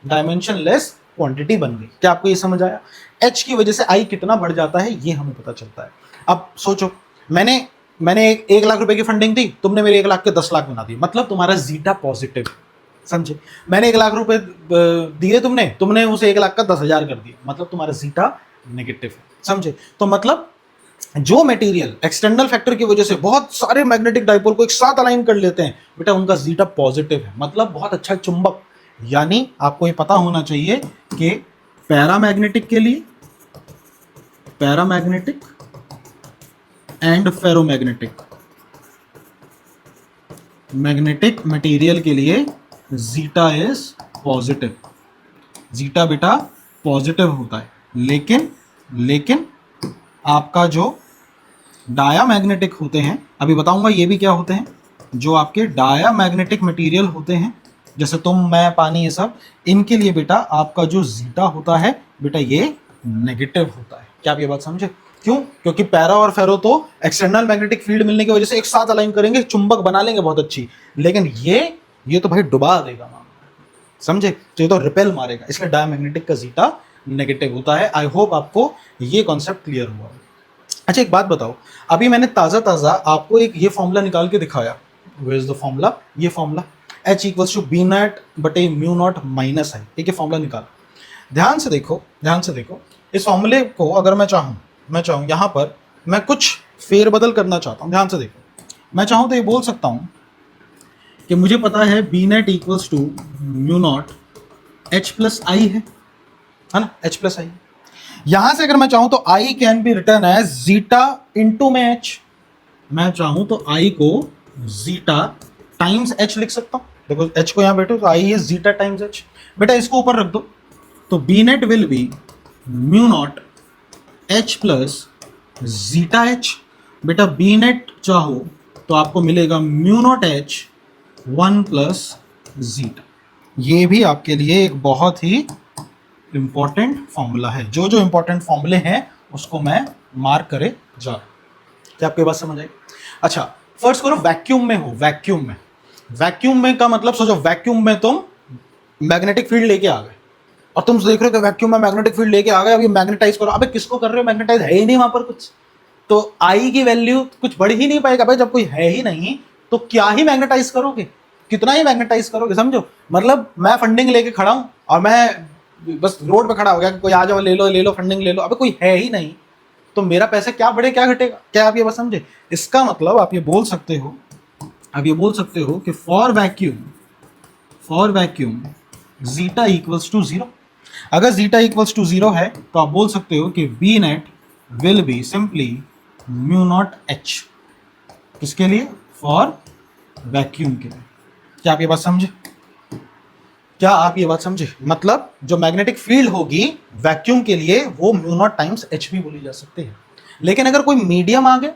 डायमेंशनलेस क्वांटिटी बन गई। क्या आपको ये समझ आया? एच की वजह से आई कितना बढ़ जाता है ये हमें पता चलता है। अब सोचो, मैंने 1 लाख रुपए की फंडिंग दी, तुमने मेरे 1 लाख के 10 लाख बना दिए, मतलब तुम्हारा जीटा पॉजिटिव, समझे? मैंने 1 लाख रुपए दिए, तुमने उसे 1 लाख का 10,000 कर दिया, मतलब तुम्हारा जीटा नेगेटिव है, समझे? तो मतलब जो मटेरियल एक्सटर्नल फैक्टर की वजह से बहुत सारे मैग्नेटिक डाइपोल को एक साथ अलाइन कर लेते हैं, बेटा उनका जीटा पॉजिटिव है, मतलब बहुत अच्छा चुंबक। यानी आपको ये पता होना चाहिए कि पैरामैग्नेटिक के लिए, paramagnetic and ferromagnetic, magnetic material के लिए जीटा इज पॉजिटिव, जीटा बेटा पॉजिटिव होता है। लेकिन आपका जो डायामैग्नेटिक होते हैं, अभी बताऊंगा ये भी क्या होते हैं, जो आपके डायामैग्नेटिक मटेरियल होते हैं, जैसे तुम, मैं, पानी, ये सब, इनके लिए बेटा आपका जो जीटा होता है बेटा ये नेगेटिव होता है। क्या आप ये बात समझे? क्यों? क्योंकि पैरा और फेरो तो एक्सटर्नल मैग्नेटिक फील्ड मिलने की वजह से एक साथ अलाइन करेंगे, चुंबक बना लेंगे बहुत अच्छी, लेकिन ये तो भाई डुबा देगा, समझे? तो ये तो रिपेल मारेगा, इसलिए डायमैग्नेटिक का जीटा नेगेटिव होता है। आई होप आपको ये कॉन्सेप्ट क्लियर हुआ। अच्छा एक बात बताओ, अभी मैंने ताज़ा आपको एक ये फॉर्मूला निकाल के दिखाया, वेयर इज द फॉर्मूला, ये formula H equals to B not बटे म्यू नॉट माइनस है, एक फॉर्मूला निकाला। ध्यान से देखो, इस फॉर्मूले को अगर मैं चाहूँ यहाँ पर मैं कुछ फेरबदल करना चाहता हूँ, ध्यान से देखो, मैं चाहूँ तो ये बोल सकता हूँ कि मुझे पता है B net equals to mu not H plus I है ना, एच प्लस आई। यहां से अगर मैं चाहूं तो I can be written as zeta into में एच, मैं चाहूं तो आई को जीटा टाइम्स एच लिख सकता हूं। देखो एच को यहां बैठो तो I is zeta times H, बेटा इसको ऊपर रख दो तो B net will be mu not H plus zeta H. बेटा बी नेट चाहो तो आपको मिलेगा mu not H 1 plus zeta. ये भी आपके लिए एक बहुत ही इंपॉर्टेंट फॉर्मूला है। जो इंपॉर्टेंट फॉर्मूले हैं उसको मैं मार्क करे जा रहा हूं। क्या आपकी बात समझ आई? अच्छा फर्स्ट करो वैक्यूम में हो, वैक्यूम में का मतलब सोचो, वैक्यूम में तुम मैग्नेटिक फील्ड लेके आ गए और तुम देख रहे हो कि वैक्यूम में मैग्नेटिक फील्ड लेके आ गए, अभी मैग्नेटाइज करो। अबे किसको कर रहे हो मैग्नेटाइज? है ही नहीं वहां पर कुछ, तो आई की वैल्यू कुछ बढ़ ही नहीं पाएगा भाई। जब कोई है ही नहीं तो क्या ही मैग्नेटाइज करोगे, कितना ही मैग्नेटाइज करोगे, समझो? मतलब मैं फंडिंग लेके खड़ा हूं और मैं बस रोड पे खड़ा हो गया कि कोई आ जाओ, ले लो फंडिंग ले लो, अबे कोई है ही नहीं तो मेरा पैसा क्या बढ़े क्या घटेगा? क्या आप ये बात समझे? इसका मतलब आप ये बोल सकते हो कि for vacuum zeta equals to 0। अगर जीटा इक्वल्स टू 0 है तो आप बोल सकते हो कि B net will be simply mu not H. किसके लिए? फॉर वैक्यूम के लिए। क्या आप ये बात समझे? मतलब जो मैग्नेटिक फील्ड होगी वैक्यूम के लिए वो म्यू नॉट टाइम्स एच भी बोली जा सकती है। लेकिन अगर कोई मीडियम आ गया,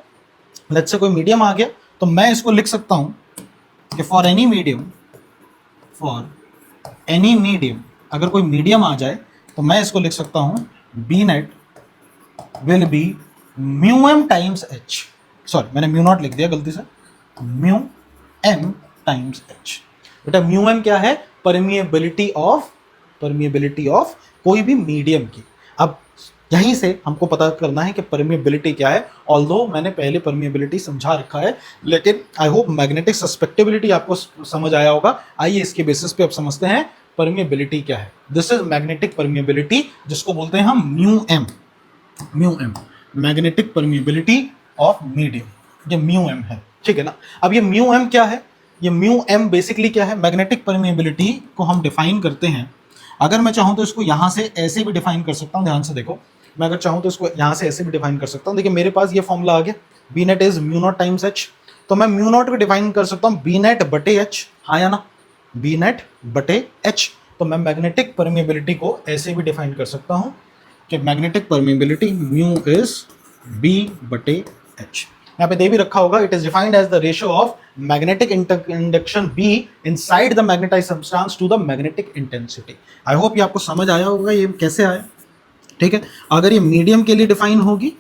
लेट्स से कोई मीडियम आ गया, तो मैं इसको लिख सकता हूं कि फॉर एनी मीडियम अगर कोई मीडियम आ जाए तो मैं इसको लिख सकता हूं B net will be mu M times H. Sorry मैंने म्यू नॉट लिख दिया गलती से, म्यू एम टाइम्स एच। बेटा म्यू एम क्या है? परमिएबिलिटी ऑफ कोई भी मीडियम की। अब यहीं से हमको पता करना है कि परमिएबिलिटी क्या है। ऑल्दो मैंने पहले परमिएबिलिटी समझा रखा है, लेकिन आई होप मैग्नेटिक सस्पेक्टेबिलिटी आपको समझ आया होगा। आइए इसके बेसिस पे अब समझते हैं परमिएबिलिटी क्या है। दिस इज मैग्नेटिक परमिएबिलिटी, जिसको बोलते हैं हम mu M, magnetic permeability of medium, ये म्यू एम है, ठीक है ना? अब ये म्यू एम क्या है? ये म्यू एम बेसिकली क्या है? मैग्नेटिक परमिएबिलिटी को हम डिफाइन करते हैं। अगर मैं चाहूँ तो इसको यहाँ से ऐसे भी डिफाइन कर सकता हूँ, ध्यान से देखो, मैं अगर चाहूँ तो इसको यहाँ से ऐसे भी डिफाइन कर सकता हूँ। देखिए मेरे पास ये फॉर्मूला आ गया, B net is mu not times H, तो मैं म्यू नॉट भी डिफाइन कर सकता हूँ बी नेट बटे एच, हाँ या ना? बी नेट बटे एच। तो मैं मैग्नेटिक परमिएबिलिटी को ऐसे भी डिफाइन कर सकता हूँ कि magnetic permeability mu is B बटे एच। यहाँ पे दे भी रखा होगा, it is defined as the ratio of magnetic induction B inside the magnetized substance to the magnetic intensity. I hope ये आपको समझ आया होगा ये कैसे आया। ठीक है। अगर ये मीडियम के लिए डिफाइन होगी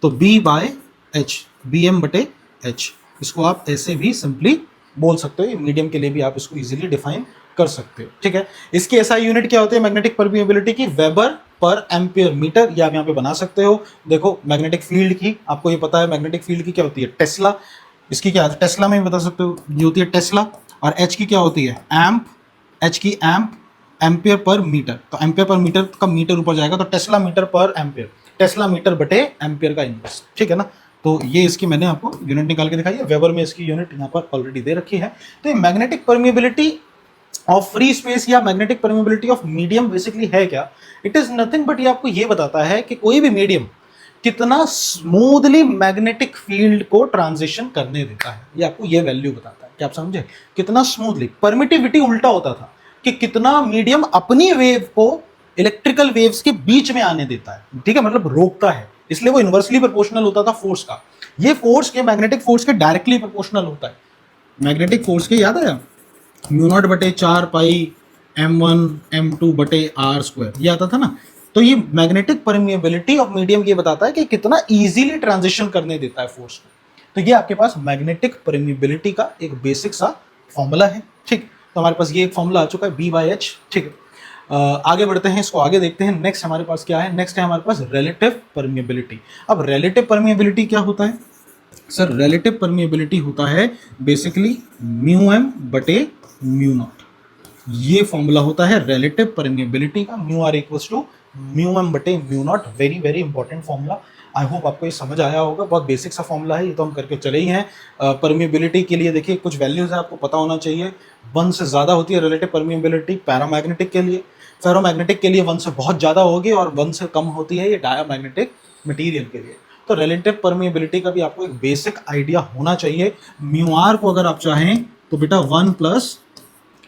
तो B बाय एच, BM बटे एच, इसको आप ऐसे भी सिंपली बोल सकते हो। मीडियम के लिए भी आप इसको इजीली डिफाइन कर सकते हो। ठीक है। इसकी एसआई यूनिट क्या होती है मैग्नेटिक परमिएबिलिटी की? वेबर पर एम्पियर मीटर, ये आप यहाँ पे बना सकते हो। देखो मैग्नेटिक फील्ड की आपको ये पता है, मैग्नेटिक फील्ड की क्या होती है? टेस्ला। इसकी क्या है? टेस्ला में भी बता सकते हो, ये होती है टेस्ला। और एच की क्या होती है? एम्प। एच की एम्प, एम्पियर पर मीटर, तो एम्पियर पर मीटर का मीटर ऊपर जाएगा तो टेस्ला मीटर पर एम्पियर, टेस्ला मीटर बटे एम्पियर का इनवर्स। ठीक है ना। तो ये इसकी मैंने आपको यूनिट निकाल के दिखाई है, वेबर में इसकी यूनिट यहाँ पर ऑलरेडी दे रखी है। तो ये magnetic permeability of free space या magnetic permeability of medium basically है क्या? इट इज नथिंग बट ये आपको ये बताता है कि कोई भी मीडियम कितना स्मूथली मैग्नेटिक फील्ड को ट्रांजिशन करने देता है। ये आपको ये वैल्यू बताता है कि आप समझे कितना स्मूथली। परमिटिविटी उल्टा होता था कि कितना मीडियम अपनी वेव को इलेक्ट्रिकल वेव्स के बीच में आने देता है। ठीक है, मतलब रोकता है, इसलिए वो इनवर्सली प्रोपोर्शनल होता था फोर्स का। ये फोर्स के मैग्नेटिक फोर्स के डायरेक्टली प्रोपोर्शनल होता है। मैग्नेटिक फोर्स के याद आया, म्यू नॉट बटे 4 पाई M1 M2 बटे R स्क्वायर, ये आता था ना। तो ये मैग्नेटिक परमिएबिलिटी ऑफ मीडियम ये बताता है कि कितना इजीली ट्रांजिशन करने देता है फोर्स को। तो ये आपके पास मैग्नेटिक परमिएबिलिटी का एक बेसिक सा फॉर्मूला है। ठीक, तो हमारे पास ये एक फॉर्मूला आ चुका है B बाई एच। ठीक है, आगे बढ़ते हैं, इसको आगे देखते हैं। नेक्स्ट हमारे पास क्या है? नेक्स्ट है हमारे पास रिलेटिव परमिएबिलिटी। अब रिलेटिव परमिएबिलिटी क्या होता है सर? रिलेटिव परमिएबिलिटी होता है बेसिकली म्यू एम बटे म्यू नॉट। ये फॉर्मूला होता है रिलेटिव परमिएबिलिटी का, mu R equals to mu M बटे mu naught. Very very important formula. I hope आपको ये समझ आया होगा। बहुत बेसिक सा फॉर्मूला है, ये तो हम करके चले ही हैं। परमिएबिलिटी के लिए देखिए कुछ वैल्यूज है, आपको पता होना चाहिए। 1 से ज़्यादा होती है रिलेटिव परमिएबिलिटी पैरामैग्नेटिक के लिए, फेरोमैग्नेटिक के लिए 1 से बहुत ज़्यादा होगी, और 1 से कम होती है ये डायामैग्नेटिक मटीरियल के लिए। तो रिलेटिव परमिएबिलिटी का भी आपको एक बेसिक आइडिया होना चाहिए। म्यू आर को अगर आप चाहें तो बेटा 1 प्लस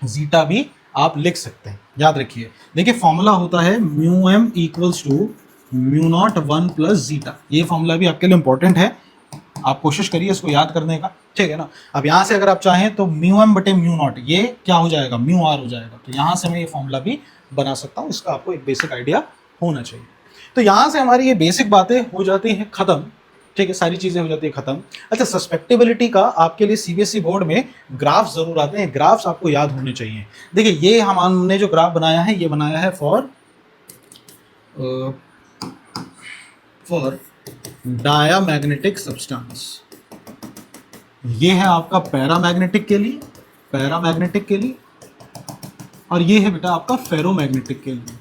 जीटा भी आप लिख सकते हैं, याद रखिए। देखिए फॉर्मूला होता है mu M equals to mu not 1 plus zeta. ये फॉर्मूला भी आपके लिए इंपॉर्टेंट है, आप कोशिश करिए इसको याद करने का। ठीक है ना। अब यहाँ से अगर आप चाहें तो म्यू एम बटे म्यू नॉट, ये क्या हो जाएगा? म्यू आर हो जाएगा। तो यहाँ से मैं ये फॉर्मूला भी बना सकता हूँ, इसका आपको एक बेसिक आइडिया होना चाहिए। तो यहाँ से हमारी ये बेसिक बातें हो जाती हैं खत्म। ठीक है, सारी चीजें हो जाती है खत्म। अच्छा, सस्पेक्टेबिलिटी का आपके लिए सीबीएसई बोर्ड में ग्राफ जरूर आते हैं, ग्राफ्स आपको याद होने चाहिए। देखिए ये हमने जो ग्राफ बनाया है, ये बनाया है फॉर डायामैग्नेटिक सब्सटेंस। ये है आपका पैरामैग्नेटिक के लिए, पैरामैग्नेटिक के लिए, और ये है बेटा आपका फेरोमैग्नेटिक के लिए।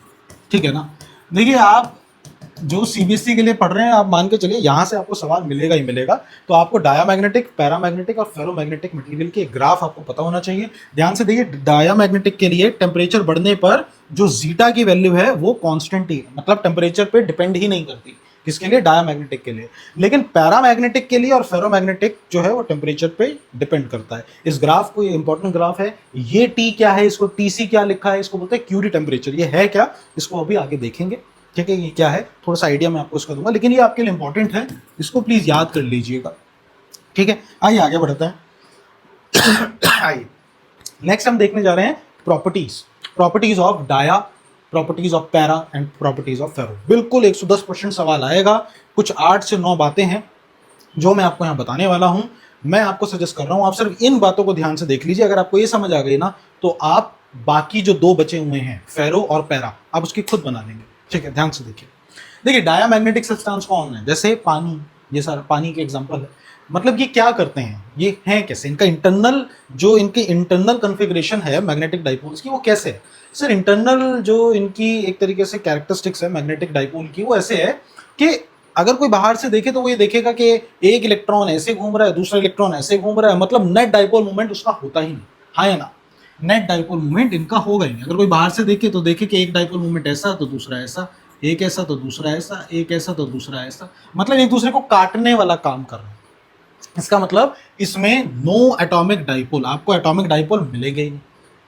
ठीक है ना। देखिए आप जो सीबीएसई के लिए पढ़ रहे हैं, आप मान के चलिए यहाँ से आपको सवाल मिलेगा ही मिलेगा। तो आपको डायामैग्नेटिक, पैरामैग्नेटिक और फेरोमैग्नेटिक मटेरियल के ग्राफ आपको पता होना चाहिए। ध्यान से देखिए, डायामैग्नेटिक के लिए टेम्परेचर बढ़ने पर जो जीटा की वैल्यू है वो कांस्टेंट ही है, मतलब टेम्परेचर पे डिपेंड ही नहीं करती। किसके लिए? डायामैग्नेटिक के लिए। लेकिन पैरामैग्नेटिक के लिए और फेरोमैग्नेटिक जो है वो टेम्परेचर पे डिपेंड करता है। इस ग्राफ को, ये इंपॉर्टेंट ग्राफ है। ये टी क्या है, इसको टीसी क्या लिखा है, इसको बोलते हैं क्यूरी टेम्परेचर। ये है क्या, इसको अभी आगे देखेंगे। ठीक है, ये क्या है थोड़ा सा आइडिया मैं आपको इसका दूंगा, लेकिन ये आपके लिए इंपॉर्टेंट है, इसको प्लीज याद कर लीजिएगा। ठीक है, आइए आगे बढ़ते हैं। आइए नेक्स्ट हम देखने जा रहे हैं properties, properties of dia, properties of para and properties of ferro. बिल्कुल 110% सवाल आएगा। कुछ 8 से 9 बातें हैं जो मैं आपको यहाँ बताने वाला हूँ। मैं आपको सजेस्ट कर रहा हूँ आप सिर्फ इन बातों को ध्यान से देख लीजिए। अगर आपको ये समझ आ गई ना, तो आप बाकी जो 2 बचे हुए हैं फेरो और पैरा, आप उसकी खुद बना लेंगे। ठीक है, ध्यान से देखिए। देखिए डायामैग्नेटिक सब्सटेंस कौन है? जैसे पानी, ये सारा पानी के एग्जांपल है। मतलब ये क्या करते हैं, ये हैं कैसे, इनका इंटरनल, जो इनकी इंटरनल कॉन्फ़िगरेशन है मैग्नेटिक डाइपोल्स की, वो कैसे है सर? इंटरनल जो इनकी एक तरीके से कैरेक्टरिस्टिक्स है मैग्नेटिक डाइपोल की, वो ऐसे है कि अगर कोई बाहर से देखे तो वो ये देखेगा कि एक इलेक्ट्रॉन ऐसे घूम रहा है, दूसरा इलेक्ट्रॉन ऐसे घूम रहा है, मतलब नेट डाइपोल मूवमेंट उसका होता ही नहीं। हाँ या ना? नेट डाइपोल मूवमेंट इनका होगा ही नहीं। अगर कोई बाहर से देखे तो देखे कि एक डाइपोल मूवमेंट ऐसा तो दूसरा ऐसा, एक ऐसा तो दूसरा ऐसा, एक ऐसा तो दूसरा ऐसा, मतलब एक दूसरे को काटने वाला काम कर रहे हैं। इसका मतलब इसमें नो एटॉमिक डाइपोल, आपको एटॉमिक डाइपोल मिलेंगे ही नहीं।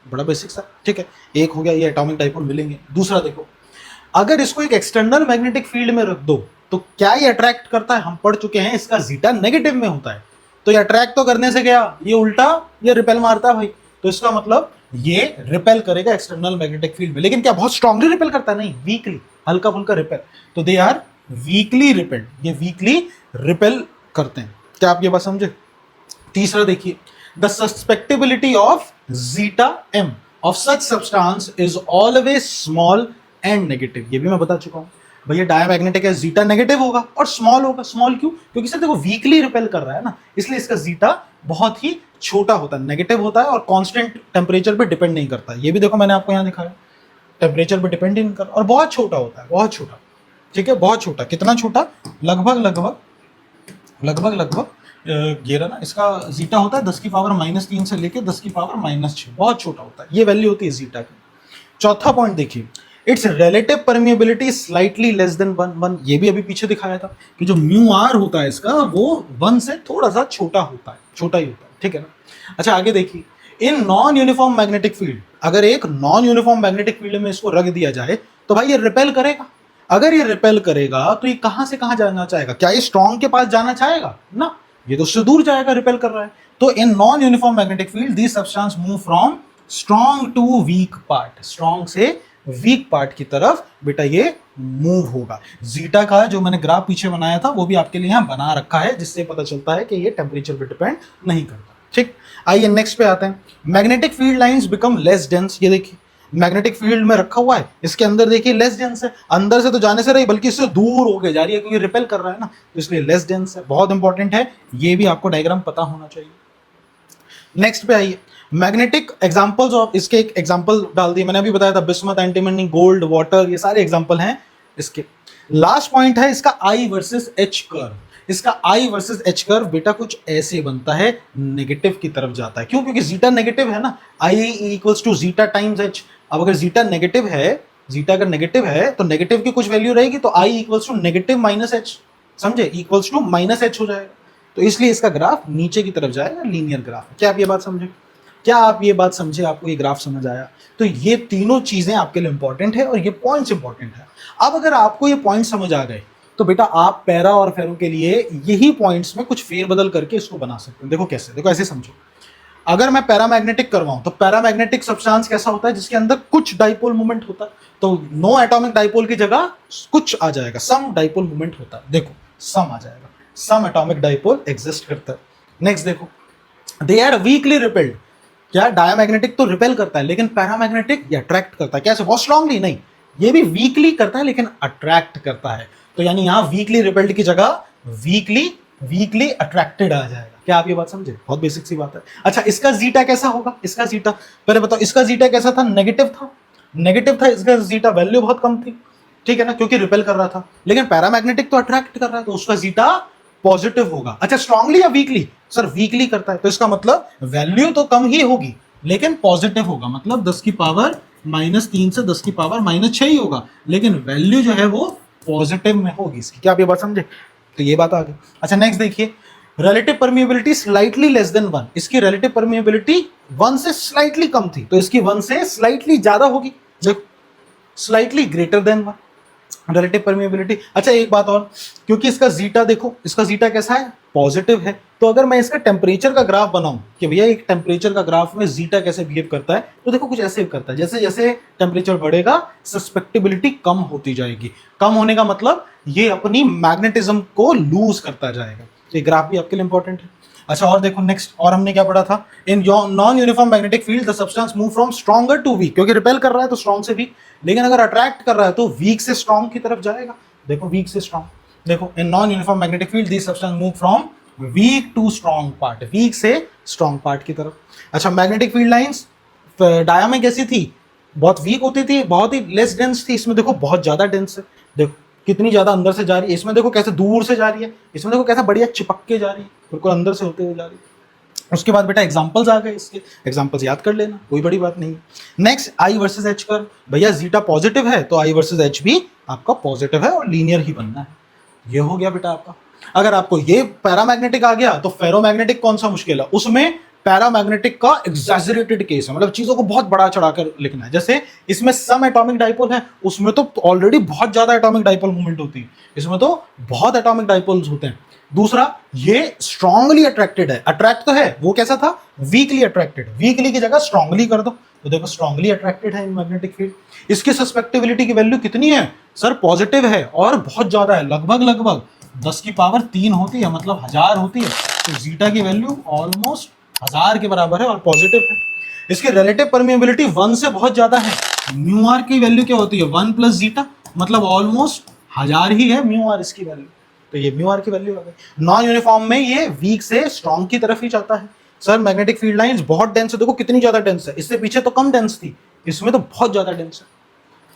बड़ा बेसिक सा। ठीक है, एक हो गया, ये एटॉमिक डाइपोल मिलेंगे। दूसरा देखो, अगर इसको एक एक्सटर्नल मैग्नेटिक फील्ड में रख दो तो क्या ये अट्रैक्ट करता है? हम पढ़ चुके हैं इसका जीटा नेगेटिव में होता है। तो ये अट्रैक्ट तो करने से गया, ये उल्टा ये रिपेल मारता है भाई। तो इसका मतलब ये रिपेल करेगा एक्सटर्नल मैग्नेटिक फील्ड में। लेकिन क्या बहुत स्ट्रांगली रिपेल करता है? नहीं, वीकली। हल्का फुल्का रिपेल, तो दे आर वीकली रिपेल्ड, ये वीकली रिपेल करते हैं। क्या आप ये बात समझे? तीसरा देखिए, the susceptibility of zeta M of such substance is always small and negative. ये भी मैं बता चुका हूं भैया, डायमैग्नेटिक है, जीटा नेगेटिव होगा और स्मॉल होगा। स्मॉल क्यों? क्योंकि सर देखो वीकली रिपेल कर रहा है ना, इसलिए इसका जीटा बहुत ही छोटा होता है, नेगेटिव होता है और कांस्टेंट टेम्परेचर पे डिपेंड नहीं करता। ये भी देखो मैंने आपको यहाँ दिखाया, टेम्परेचर पे डिपेंड नहीं कर, और बहुत छोटा होता है, बहुत छोटा। ठीक है, बहुत छोटा। कितना छोटा? लगभग लगभग लगभग लगभग ये रहा ना, इसका जीटा होता है 10 की पावर -3 से लेके 10 की पावर -6, बहुत छोटा होता है। ये वैल्यू होती है जीटा की। चौथा पॉइंट देखिए, it's relative permeability slightly less than 1। ये भी अभी पीछे दिखाया था कि जो म्यू आर होता है इसका, वो 1 से थोड़ा सा छोटा होता है, छोटा ही होता है। ठीक है ना? अच्छा आगे देखिए, इन नॉन यूनिफॉर्म मैग्नेटिक फील्ड, अगर एक नॉन यूनिफॉर्म मैग्नेटिक फील्ड में इसको रख दिया जाए तो भाई ये रिपेल करेगा। अगर ये रिपेल करेगा तो ये कहां से कहां जाना चाहेगा? क्या ये स्ट्रॉन्ग के पास जाना चाहेगा? ना, ये तो उससे दूर जाएगा, रिपेल कर रहा है। तो in non uniform magnetic field this substance move from strong to weak part, strong से वीक पार्ट की तरफ बेटा ये मूव होगा। जीटा का जो मैंने ग्राफ पीछे बनाया था वो भी आपके लिए यहां बना रखा है, जिससे पता चलता है कि ये टेम्परेचर पे डिपेंड नहीं करता। ठीक, आइए नेक्स्ट पे आते हैं। Magnetic field lines become less dense. ये देखिए मैग्नेटिक फील्ड में रखा हुआ है, इसके अंदर देखिए लेस डेंस है, अंदर से तो जाने से रही बल्कि इससे दूर होके जा रही है क्योंकि रिपेल कर रहा है ना, तो इसलिए लेस डेंस है। बहुत इंपॉर्टेंट है, ये भी आपको डायग्राम पता होना चाहिए। नेक्स्ट पे आइए, मैग्नेटिक एग्जांपल्स ऑफ, इसके एक एग्जांपल डाल दिए मैंने, अभी बताया था बिस्मथ, एंटीमनी, गोल्ड, वाटर, ये सारे एग्जांपल हैं इसके। लास्ट पॉइंट है इसका आई वर्सेस एच कर्व। इसका आई वर्सेस एच कर्व बेटा कुछ ऐसे बनता है, नेगेटिव की तरफ जाता है। क्यों? क्योंकि जीटा नेगेटिव है ना, I equals to zeta times H. अब अगर जीटा नेगेटिव है, जीटा अगर नेगेटिव है तो नेगेटिव की कुछ वैल्यू रहेगी, तो I equals to negative minus H, समझे, इक्वल्स टू माइनस एच हो जाएगा। तो इसलिए इसका ग्राफ नीचे की तरफ जाएगा, लीनियर ग्राफ। क्या आप ये बात समझे? क्या आप ये बात समझे? आपको ये ग्राफ समझ आया? तो ये तीनों चीजें आपके लिए इंपॉर्टेंट है और ये पॉइंट्स इंपॉर्टेंट है। अब अगर आपको ये पॉइंट समझ आ गए तो बेटा आप पैरा और फेरो के लिए यही पॉइंट्स में कुछ फेरबदल करके इसको बना सकते हैं। देखो कैसे, देखो ऐसे समझो, अगर मैं पैरामैग्नेटिक करवाऊं तो पैरामैग्नेटिक सब्सटेंस कैसा होता है? जिसके अंदर कुछ डाइपोल मूवमेंट होता है, तो नो एटॉमिक डाइपोल की जगह कुछ आ जाएगा, सम डाइपोल मूवमेंट होता है। देखो सम आ जाएगा, सम एटॉमिक डाइपोल एग्जिस्ट करता है। नेक्स्ट देखो, दे आर वीकली रिपेल्ड। क्या डायमैग्नेटिक तो रिपेल करता है, लेकिन पैरामैग्नेटिक ये अट्रैक्ट करता है। कैसे? बहुत स्ट्रांगली नहीं, ये भी वीकली करता है लेकिन अट्रैक्ट करता है। तो यानी यहां वीकली रिपेल्ड की जगह वीकली अट्रैक्टेड आ जाएगा। क्या आप ये बात समझे? बहुत बेसिक सी बात है। अच्छा इसका जीटा कैसा होगा? इसका जीटा पहले बताओ, इसका जीटा कैसा था? नेगेटिव था, नेगेटिव था इसका जीटा, वैल्यू बहुत कम थी। ठीक है ना, क्योंकि रिपेल कर रहा था। लेकिन पैरामैग्नेटिक तो अट्रैक्ट कर रहा है, तो उसका जीटा पॉजिटिव होगा। अच्छा स्ट्रांगली या वीकली? सर वीकली करता है, तो इसका मतलब वैल्यू तो कम ही होगी लेकिन पॉजिटिव होगा, मतलब 10 की पावर -3 से 10 की पावर -6 ही होगा, लेकिन वैल्यू जो है वो पॉजिटिव में होगी इसकी। क्या आप ये बात समझे? तो ये बात आ गई। अच्छा नेक्स्ट देखिए, relative permeability slightly less than 1। इसकी रिलेटिव परमिएबिलिटी 1 से स्लाइटली कम थी, तो इसकी 1 से स्लाइटली ज्यादा होगी, देखो slightly greater than 1 relative permeability. अच्छा एक बात और, क्योंकि इसका जीटा देखो, इसका जीटा कैसा है? पॉजिटिव है। तो अगर मैं इसका टेम्परेचर का ग्राफ बनाऊं कि भैया एक टेम्परेचर का ग्राफ में जीटा कैसे बिहेव करता है, तो देखो कुछ ऐसे करता है, जैसे जैसे टेम्परेचर बढ़ेगा सस्पेक्टेबिलिटी कम होती जाएगी। कम होने का मतलब ये अपनी मैग्नेटिज्म को लूज करता जाएगा। तो ये ग्राफ भी आपके लिए इंपॉर्टेंट है। अच्छा और देखो नेक्स्ट, और हमने क्या पढ़ा था? In non uniform magnetic field the substance move from stronger to weak. क्योंकि रिपेल कर रहा है तो स्ट्रॉन्ग से वीक, लेकिन अगर अट्रैक्ट कर रहा है तो वीक से स्ट्रॉन्ग की तरफ जाएगा। देखो वीक से स्ट्रॉन्ग, देखो in non uniform magnetic field this substance move from weak to strong part, weak से स्ट्रॉन्ग पार्ट की तरफ। अच्छा मैग्नेटिक फील्ड लाइंस डाया में कैसी थी? बहुत वीक होती थी, बहुत ही लेस डेंस थी। इसमें देखो बहुत ज्यादा डेंस है, देखो कितनी ज्यादा अंदर से जा रही है। इसमें देखो कैसे दूर से जा रही है, इसमें देखो कैसा बढ़िया चिपक के जा रही है, बिल्कुल अंदर से होते हुए जा रही है। उसके बाद बेटा एग्जांपल्स आ गए, इसके एग्जांपल्स याद कर लेना, कोई बड़ी बात नहीं। Next I versus H curve. भैया जीटा पॉजिटिव है तो आई वर्सेस एच भी आपका पॉजिटिव है और लीनियर ही बनना है। ये हो गया बेटा आपका। अगर आपको ये पैरामैग्नेटिक आ गया तो फेरोमैग्नेटिक कौन सा मुश्किल है? उसमें पैरामैग्नेटिक का एग्जैजरेटेड केस है, मतलब चीजों को बहुत बड़ा चढ़ाकर लिखना है। जैसे इसमें सम एटॉमिक डाइपोल है, उसमें तो ऑलरेडी बहुत ज्यादा एटॉमिक डाइपोल मूवमेंट होती है, इसमें तो बहुत एटॉमिक डाइपोल्स होते हैं। दूसरा, ये स्ट्रांगली अट्रैक्टेड है, अट्रैक्ट तो है, वो कैसा था, वीकली अट्रैक्टेड, वीकली की जगह स्ट्रांगली कर दो, तो देखो स्ट्रांगली अट्रैक्टेड है इन मैग्नेटिक फील्ड। इसकी सस्पेक्टिबिलिटी की वैल्यू कितनी है सर, पॉजिटिव है और बहुत ज्यादा है, लगभग लगभग 10 की पावर 3 होती है, मतलब 1000 होती है। तो जीटा की वैल्यू ऑलमोस्ट 1000 के बराबर है और पॉजिटिव है। इसकी रिलेटिव परमिएबिलिटी 1 से बहुत ज्यादा है। म्यू आर की वैल्यू क्या होती है, 1 प्लस जीटा, मतलब ऑलमोस्ट 1000 ही है म्यू आर इसकी वैल्यू। तो ये म्यू आर की वैल्यू आ गई। नॉन यूनिफॉर्म में ये वीक से स्ट्रॉन्ग की तरफ ही जाता है। सर मैग्नेटिक फील्ड लाइंस बहुत डेंस है, देखो कितनी ज्यादा डेंस है, इससे पीछे तो कम डेंस थी, इसमें तो बहुत ज्यादा डेंस है।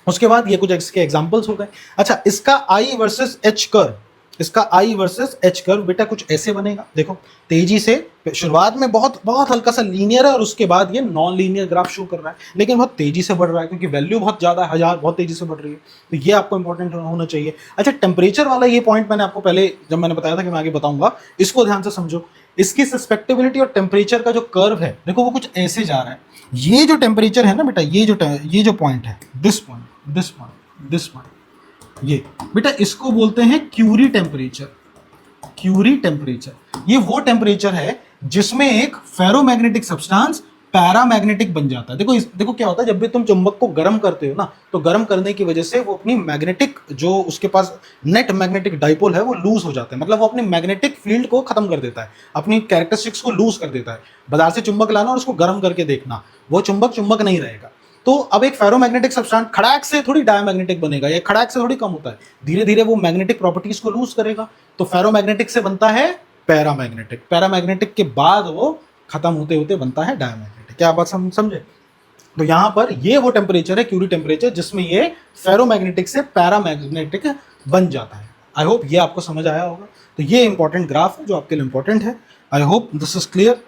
उसके बाद ये कुछ इसके एग्जांपल्स हो गए। अच्छा, इसका आई वर्सेस एच कर्व, इसका आई वर्सेस एच कर्व बेटा कुछ ऐसे बनेगा, देखो तेजी से शुरुआत में बहुत बहुत हल्का सा लीनियर है और उसके बाद ये नॉन लीनियर ग्राफ शो कर रहा है, लेकिन बहुत तेजी से बढ़ रहा है क्योंकि वैल्यू बहुत ज्यादा है, 1000 बहुत तेजी से बढ़ रही है, तो ये आपको इंपॉर्टेंट होना चाहिए। अच्छा, टेम्परेचर वाला ये पॉइंट मैंने आपको पहले जब मैंने बताया था कि मैं आगे बताऊंगा, इसको ध्यान से समझो। इसकी सस्पेक्टिबिलिटी और टेम्परेचर का जो कर्व है, देखो वो कुछ ऐसे जा रहा है। ये जो टेम्परेचर है ना बेटा, ये जो पॉइंट है, दिस पॉइंट, ये बेटा इसको बोलते हैं क्यूरी टेम्परेचर। क्यूरी टेम्परेचर ये वो टेम्परेचर है जिसमें एक फेरोमैग्नेटिक सब्सटेंस पैरामैग्नेटिक बन जाता है। देखो क्या होता है, जब भी तुम चुंबक को गर्म करते हो ना, तो गर्म करने की वजह से वो अपनी मैग्नेटिक, जो उसके पास नेट मैग्नेटिक डाइपोल है, वो लूज हो जाता है, मतलब वो अपनी मैग्नेटिक फील्ड को खत्म कर देता है, अपनी कैरेक्टरिस्टिक्स को लूज कर देता है। बाजार से चुंबक लाना और उसको गर्म करके देखना, वो चुंबक नहीं रहेगा। तो अब एक फेरोमैग्नेटिक सब्सटेंस खड़ाक से थोड़ी डायमैग्नेटिक बनेगा, या खड़ाक से थोड़ी कम होता है, धीरे धीरे वो मैग्नेटिक प्रॉपर्टीज को लूज करेगा। तो फेरोमैग्नेटिक से बनता है पैरामैग्नेटिक, पैरामैग्नेटिक के बाद वो खत्म होते होते बनता है डायमैग्नेटिक। क्या बात समझे? तो यहां पर ये वो टेम्परेचर है, क्यूरी टेम्परेचर, जिसमें ये फेरोमैग्नेटिक से पैरामैग्नेटिक बन जाता है। आई होप ये आपको समझ आया होगा। तो ये इंपॉर्टेंट ग्राफ है जो आपके लिए इंपॉर्टेंट है। I hope this is clear.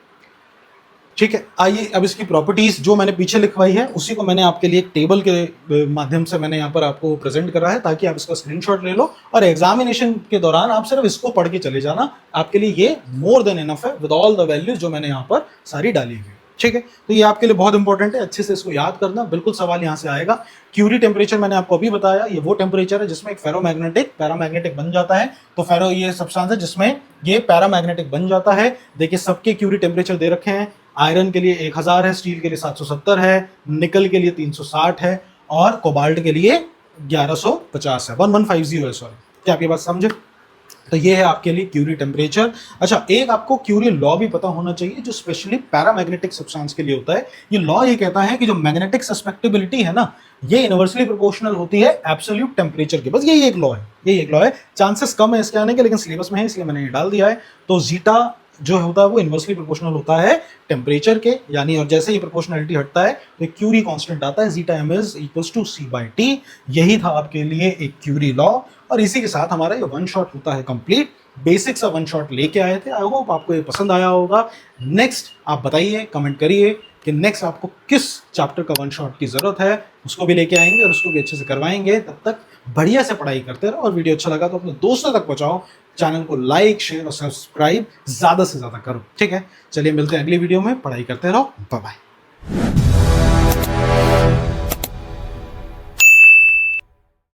ठीक है, आइए अब इसकी प्रॉपर्टीज जो मैंने पीछे लिखवाई है उसी को मैंने आपके लिए एक टेबल के माध्यम से मैंने यहाँ पर आपको प्रेजेंट करा है, ताकि आप इसका स्क्रीनशॉट ले लो और एग्जामिनेशन के दौरान आप सिर्फ इसको पढ़ के चले जाना। आपके लिए ये मोर देन इनफ है विद ऑल द वैल्यूज जो मैंने यहाँ पर सारी डाली हुई। ठीक है, तो ये आपके लिए बहुत इंपॉर्टेंट है, अच्छे से इसको याद करना, बिल्कुल सवाल यहाँ से आएगा। क्यूरी टेम्परेचर मैंने आपको अभी बताया, ये वो टेम्परेचर है जिसमें एक फेरोमैग्नेटिक पैरामैग्नेटिक बन जाता है। तो फेरो ये सब्सटेंस है जिसमें ये पैरामैग्नेटिक बन जाता है। देखिए सबके क्यूरी टेम्परेचर दे रखे हैं, आयरन के लिए 1000 है, स्टील के लिए 770 है, निकल के लिए 360 है और कोबाल्ट के लिए 1150 है, 1150 है, सॉरी। क्या आप ये बात समझे? तो ये है आपके लिए क्यूरी टेम्परेचर। अच्छा, एक आपको क्यूरी लॉ भी पता होना चाहिए जो स्पेशली पैरामैग्नेटिक सब्सटेंस के लिए होता है। ये लॉ ये कहता है कि जो मैग्नेटिक सस्पेक्टिबिलिटी है ना, ये इनवर्सली प्रोपोर्शनल होती है एब्सोल्यूट टेम्परेचर के। बस यही एक लॉ है, चांसेस कम है इसके आने के, लेकिन सिलेबस में है इसलिए मैंने ये डाल दिया है। तो जीटा जो होता है वो इनवर्सली प्रोपोर्शनल होता है टेम्परेचर के, यानी और जैसे ही प्रोपोर्शनलिटी हटता है तो क्यूरी कांस्टेंट आता है, zeta M is equals to C/T। यही था आपके लिए एक क्यूरी लॉ, और इसी के साथ हमारा ये वन शॉट होता है कंप्लीट। बेसिक सा वन शॉट लेके आए थे, आई होप आपको ये पसंद आया होगा। नेक्स्ट आप बताइए, कमेंट करिए कि नेक्स्ट आपको किस चैप्टर का वन शॉट की जरूरत है, उसको भी लेके आएंगे और उसको भी अच्छे से करवाएंगे। तब तक बढ़िया से पढ़ाई करते रहो, और वीडियो अच्छा लगा तो अपने दोस्तों तक पहुंचाओ। चैनल को लाइक, शेयर और सब्सक्राइब ज्यादा से ज्यादा करो। ठीक है, चलिए मिलते हैं अगली वीडियो में, पढ़ाई करते रहो, बाय बाय।